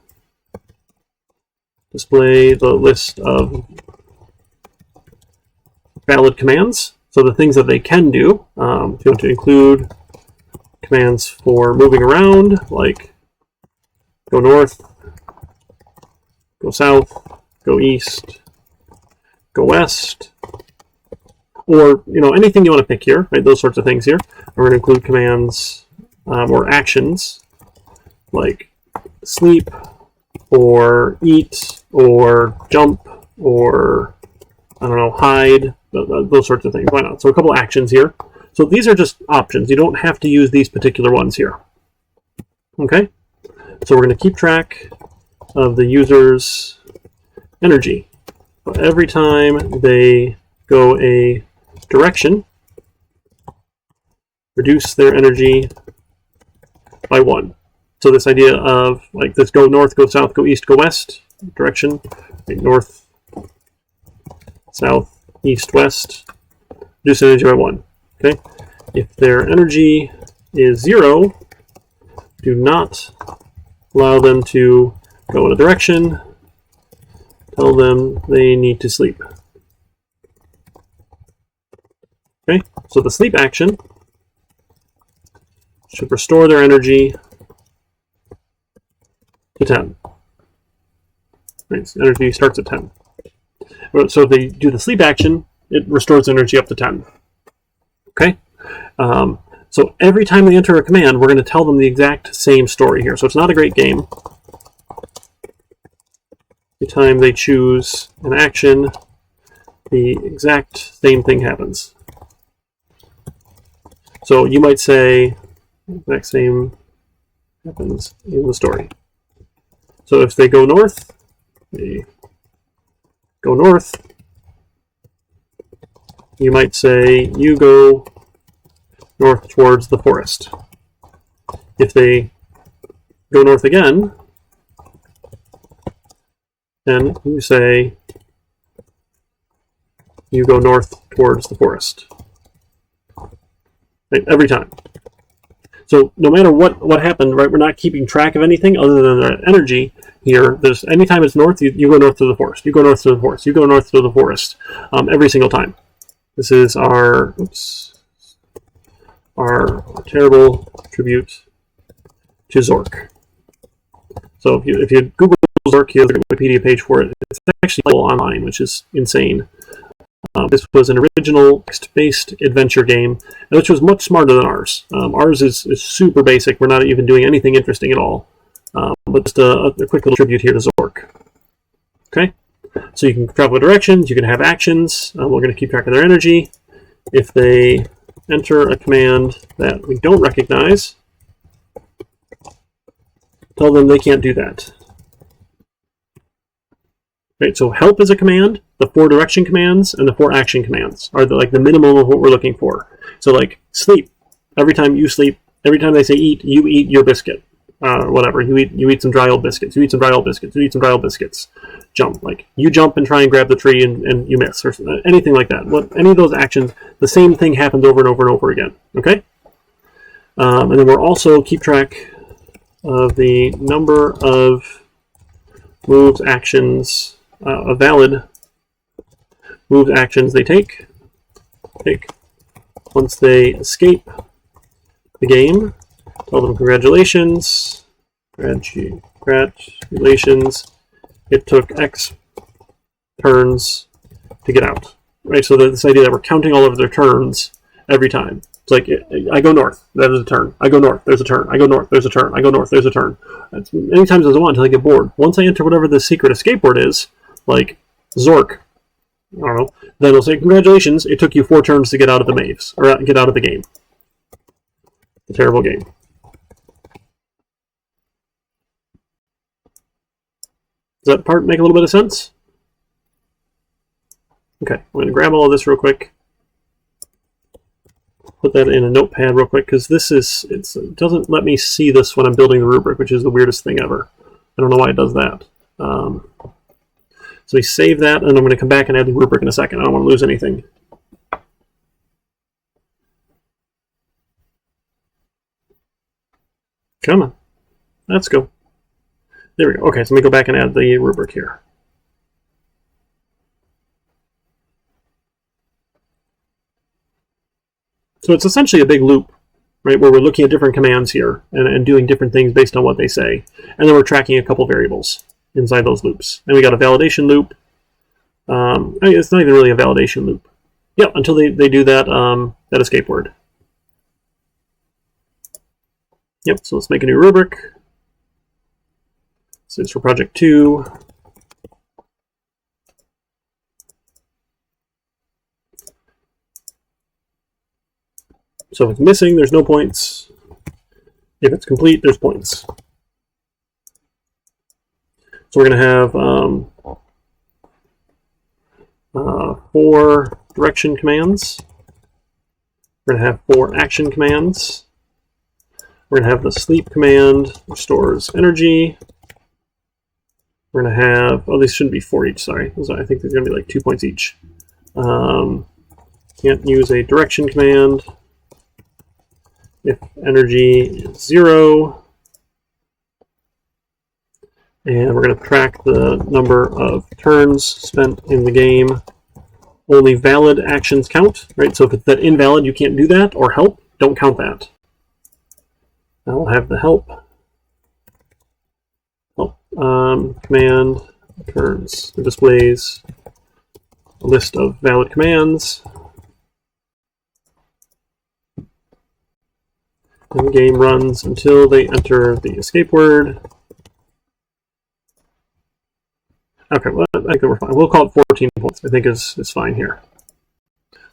display the list of valid commands. So the things that they can do, if you want to include commands for moving around, like go north, go south, go east, go west, or anything you want to pick here, right? Those sorts of things here. And we're going to include commands or actions like sleep, or eat, or jump, or I don't know, hide, those sorts of things. Why not? So a couple actions here. So these are just options. You don't have to use these particular ones here. Okay? So we're going to keep track of the user's energy. So every time they go a direction, reduce their energy by 1. So this idea of like this go north, go south, go east, go west direction, like north, south, east, west, reduce energy by 1. Okay? If their energy is 0, do not allow them to go in a direction. Tell them they need to sleep. Okay? So the sleep action should restore their energy to 10. Right? So energy starts at 10. So if they do the sleep action, it restores energy up to 10. Okay? So every time they enter a command, we're going to tell them the exact same story here. So it's not a great game. Every time they choose an action, the exact same thing happens. So you might say, the exact same happens in the story. So if they go north, you might say, you go north towards the forest. If they go north again, then you say, you go north towards the forest. Right? Every time. So no matter what happened, right, we're not keeping track of anything other than the energy here. There's anytime it's north, you go north to the forest. You go north to the forest. You go north to the forest. Every single time. This is our terrible tribute to Zork. So if you Google Zork, you have the Wikipedia page for it. It's actually online, which is insane. This was an original text-based adventure game, which was much smarter than ours. Ours is super basic. We're not even doing anything interesting at all. But just a quick little tribute here to Zork. Okay? So you can travel directions, you can have actions. We're going to keep track of their energy. If they enter a command that we don't recognize, tell them they can't do that. Right, so help is a command, the 4 direction commands, and the 4 action commands are the minimum of what we're looking for. So like sleep, every time you sleep, every time they say eat, you eat your biscuit. Whatever, you eat some dry old biscuits, you eat some dry old biscuits, you eat some dry old biscuits. Jump, like you jump and try and grab the tree and you miss, or anything like that. Any of those actions, the same thing happens over and over and over again. Okay? And then we'll also keep track of the number of moves, actions, valid moves, actions they take. Once they escape the game, tell them congratulations. Congratulations. It took X turns to get out. Right? So this idea that we're counting all of their turns every time. It's like, I go north, there's a turn. I go north, there's a turn. I go north, there's a turn. I go north, there's a turn. As many times as I want until I get bored. Once I enter whatever the secret escape word is, like Zork, I don't know, then it'll say, congratulations, it took you 4 turns to get out of the maze, or get out of the game. A terrible game. Does that part make a little bit of sense? Okay, I'm going to grab all of this real quick. put that in a notepad real quick, because it doesn't let me see this when I'm building the rubric, which is the weirdest thing ever. I don't know why it does that. So we save that, and I'm going to come back and add the rubric in a second. I don't want to lose anything. Come on. Let's go. There we go. Okay, so let me go back and add the rubric here. So it's essentially a big loop, right, where we're looking at different commands here and doing different things based on what they say. And then we're tracking a couple variables inside those loops. And we got a validation loop. It's not even really a validation loop. Yeah, until they do that, that escape word. Yep, so let's make a new rubric. So it's for project 2. So if it's missing, there's no points. If it's complete, there's points. So we're going to have 4 direction commands. We're going to have 4 action commands. We're going to have the sleep command, which stores energy. We're going to have, oh, these shouldn't be 4 each, sorry. I think they're going to be like 2 points each. Can't use a direction command if energy is 0. And we're going to track the number of turns spent in the game. Only valid actions count, right? So if it's that invalid, you can't do that, or help, don't count that. Now we'll have the help command turns. It displays a list of valid commands. And the game runs until they enter the escape word. Okay, well, I think we're fine. We'll call it 14 points. I think is fine here.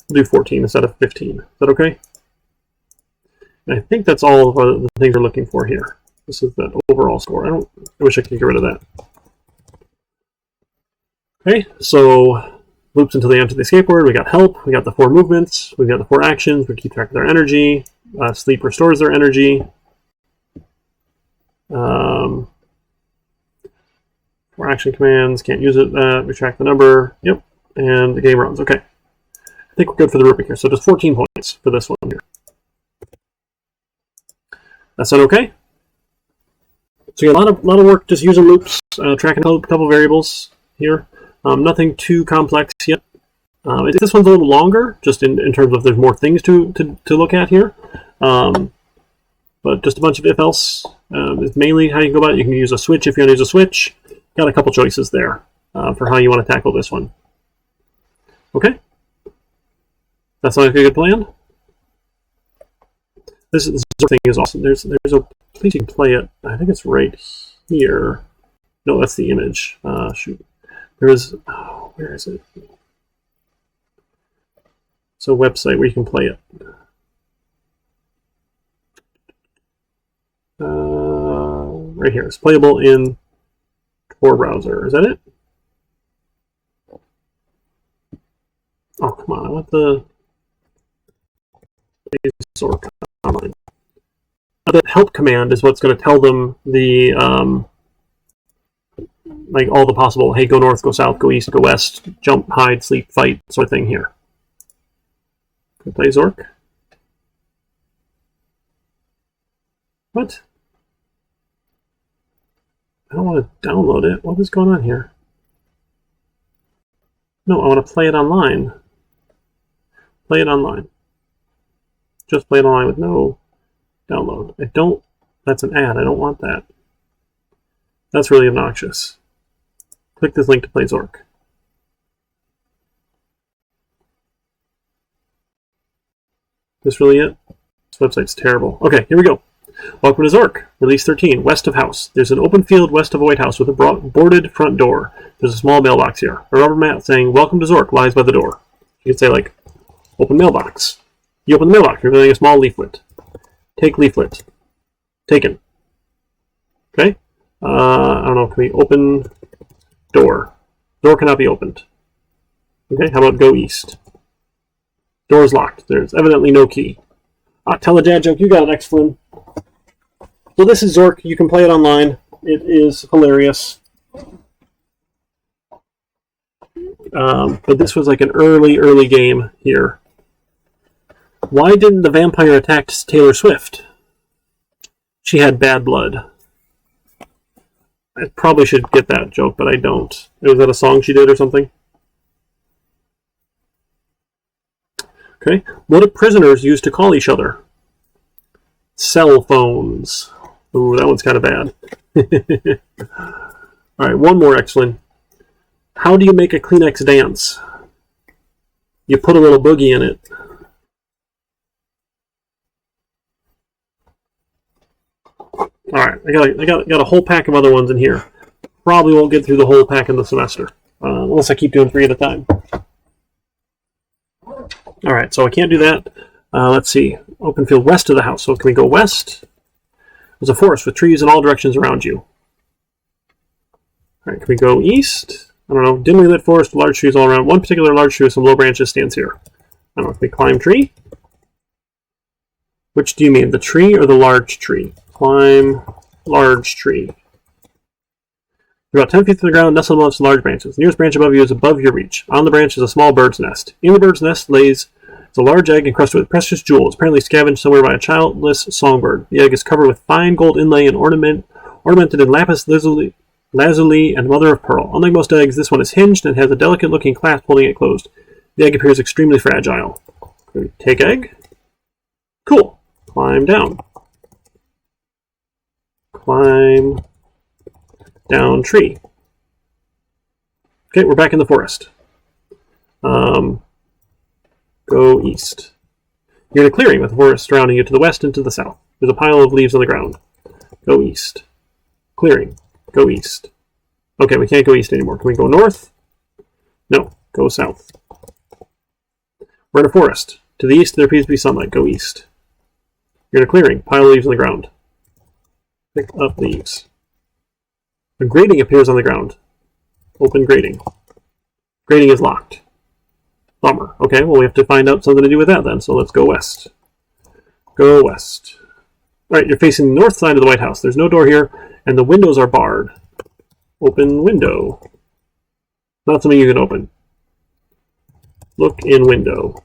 We'll do 14 instead of 15. Is that okay? And I think that's all of the things we're looking for here. This is that overall score. I wish I could get rid of that. Okay, so loops until they enter the escape word. We got help. We got the 4 movements. We got the 4 actions. We keep track of their energy. Sleep restores their energy. 4 action commands. Can't use it. We track the number. Yep. And the game runs. Okay. I think we're good for the rubric here. So just 14 points for this one here. That sound okay? So you got a lot of work just using loops, tracking a couple variables here. Nothing too complex yet. This one's a little longer, just in terms of there's more things to look at here. But just a bunch of if-else is mainly how you go about it. You can use a switch if you want to use a switch. Got a couple choices there for how you want to tackle this one. Okay? That sounds like a good plan? This thing is awesome. There's a place you can play it. I think it's right here. No, that's the image. Shoot. There is, oh, where is it? It's a website where you can play it. Right here. It's playable in Tor browser. Is that it? Oh, come on. I want the Zork online. The help command is what's going to tell them the like all the possible, hey, go north, go south, go east, go west, jump, hide, sleep, fight sort of thing here. Can play Zork? What? I don't want to download it. What is going on here? No, I want to play it online. Play it online. Just play it online with no download. I don't, that's an ad. I don't want that. That's really obnoxious. Click this link to play Zork. This really it? This website's terrible. Okay, here we go. Welcome to Zork, Release 13, west of house. There's an open field west of a White House with a boarded front door. There's a small mailbox here. A rubber mat saying, welcome to Zork, lies by the door. You could say, like, open mailbox. You open the mailbox, you're filling a small leaflet. Take leaflet. Taken. Okay? I don't know, can we open door? Door cannot be opened. Okay, how about go east? Door's locked. There's evidently no key. Tell a dad joke. You got it, X-Flynn. So this is Zork. You can play it online. It is hilarious. But this was like an early game here. Why didn't the vampire attack Taylor Swift? She had bad blood. I probably should get that joke, but I don't. Was that a song she did or something? Okay. What do prisoners use to call each other? Cell phones. Ooh, that one's kind of bad. All right, one more, excellent. How do you make a Kleenex dance? You put a little boogie in it. All right, I got a whole pack of other ones in here. Probably won't get through the whole pack in the semester, unless I keep doing 3 at a time. All right, so I can't do that. Let's see. Open field west of the house. So can we go west? There's a forest with trees in all directions around you. All right, can we go east? I don't know. Dimly lit forest, large trees all around. One particular large tree with some low branches stands here. I don't know. Can we climb tree? Which do you mean, the tree or the large tree? Climb large tree. You're about 10 feet from the ground, nestled amongst large branches. The nearest branch above you is above your reach. On the branch is a small bird's nest. In the bird's nest lays a large egg encrusted with precious jewels, apparently scavenged somewhere by a childless songbird. The egg is covered with fine gold inlay and ornamented in lapis lazuli and mother of pearl. Unlike most eggs, this one is hinged and has a delicate-looking clasp holding it closed. The egg appears extremely fragile. Take egg. Cool. Climb down. Climb down tree. Okay, we're back in the forest. Go east. You're in a clearing with the forest surrounding you to the west and to the south. There's a pile of leaves on the ground. Go east. Clearing. Go east. Okay, we can't go east anymore. Can we go north? No. Go south. We're in a forest. To the east, there appears to be sunlight. Go east. You're in a clearing. Pile of leaves on the ground. Pick up leaves. A grating appears on the ground. Open grating. Grating is locked. Bummer. Okay, well, we have to find out something to do with that then, so let's go west. Go west. Alright, you're facing the north side of the White House. There's no door here, and the windows are barred. Open window. Not something you can open. Look in window.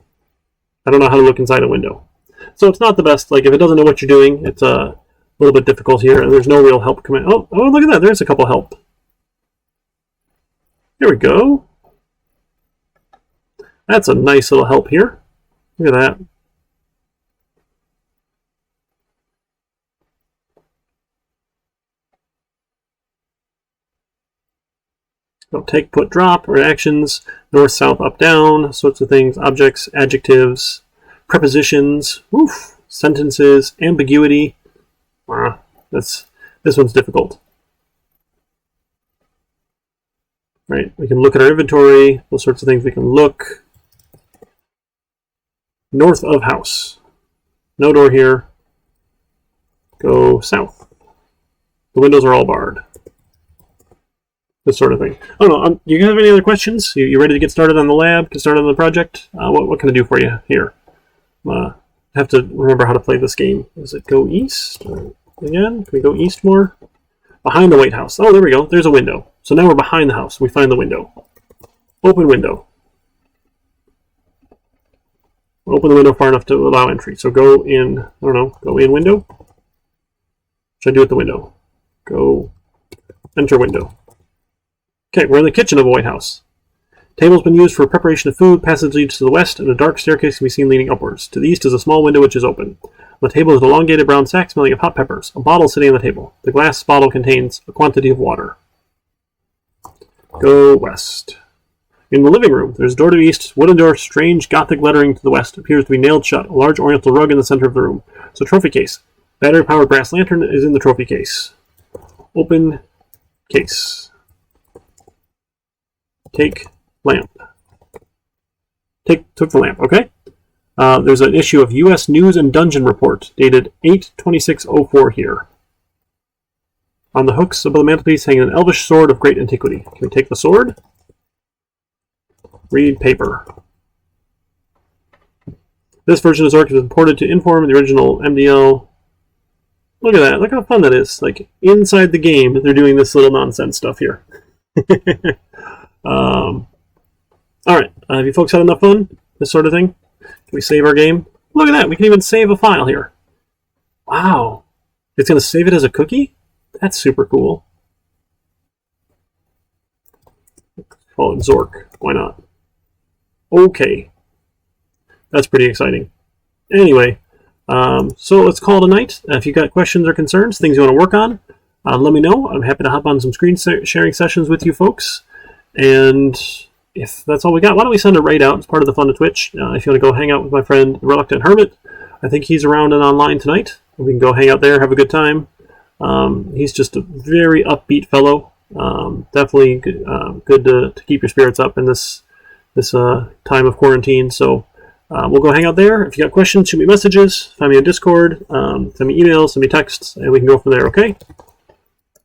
I don't know how to look inside a window. So it's not the best. Like, if it doesn't know what you're doing, it's a little bit difficult here, and there's no real help coming. Oh, look at that. There's a couple help. There we go. That's a nice little help here. Look at that. So take, put, drop, or actions, north, south, up, down, sorts of things, objects, adjectives, prepositions, sentences, ambiguity. This one's difficult. Right, we can look at our inventory, those sorts of things we can look. North of house. No door here. Go south. The windows are all barred. This sort of thing. I don't know. Do you have any other questions? You ready to get started on the lab? Get started on the project? What can I do for you here? I have to remember how to play this game. Does it go east? Again? Can we go east more? Behind the White House. Oh, there we go. There's a window. So now we're behind the house. We find the window. Open window. Open the window far enough to allow entry. So go in, I don't know, go in window? What should I do at the window? Go enter window. Okay, we're in the kitchen of a White House. Table's been used for preparation of food. Passage leads to the west, and a dark staircase can be seen leading upwards. To the east is a small window which is open. On the table is an elongated brown sack smelling of hot peppers. A bottle sitting on the table. The glass bottle contains a quantity of water. Go west. In the living room, there's a door to the east, wooden door, strange Gothic lettering to the west, appears to be nailed shut. A large oriental rug in the center of the room. It's a trophy case. Battery-powered brass lantern is in the trophy case. Open case. Take lamp. Took the lamp, okay? There's an issue of U.S. News and Dungeon Report, dated 8/26/04 here. On the hooks above the mantelpiece hang an elvish sword of great antiquity. Can we take the sword? Read paper. This version of Zork is imported to Inform the original MDL. Look at that. Look how fun that is. Like, inside the game, they're doing this little nonsense stuff here. All right. Have you folks had enough fun? This sort of thing? Can we save our game? Look at that. We can even save a file here. Wow. It's going to save it as a cookie? That's super cool. Let's call it Zork. Why not? Okay. That's pretty exciting. Anyway, so let's call it a night. If you've got questions or concerns, things you want to work on, let me know. I'm happy to hop on some screen sharing sessions with you folks. And if that's all we got, why don't we send a raid out as part of the fun of Twitch? If you want to go hang out with my friend, the Reluctant Hermit, I think he's around and online tonight. We can go hang out there, have a good time. He's just a very upbeat fellow. Definitely good to keep your spirits up in this time of quarantine. So we'll go hang out there. If you got questions, shoot me messages, find me on Discord, send me emails, send me texts, and we can go from there, okay?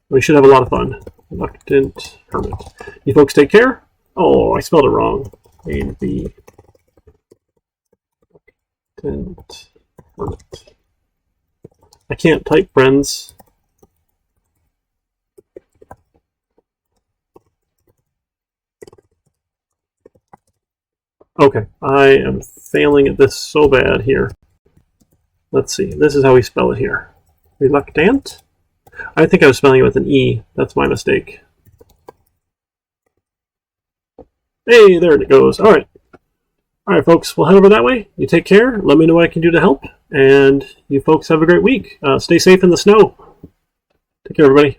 We should have a lot of fun. Reluctant Hermit. You folks take care. Oh, I spelled it wrong. A-B. Reluctant Hermit. I can't type, friends. Okay, I am failing at this so bad here. Let's see. This is how we spell it here. Reluctant? I think I was spelling it with an E. That's my mistake. Hey, there it goes. All right. All right, folks. We'll head over that way. You take care. Let me know what I can do to help. And you folks have a great week. Stay safe in the snow. Take care, everybody.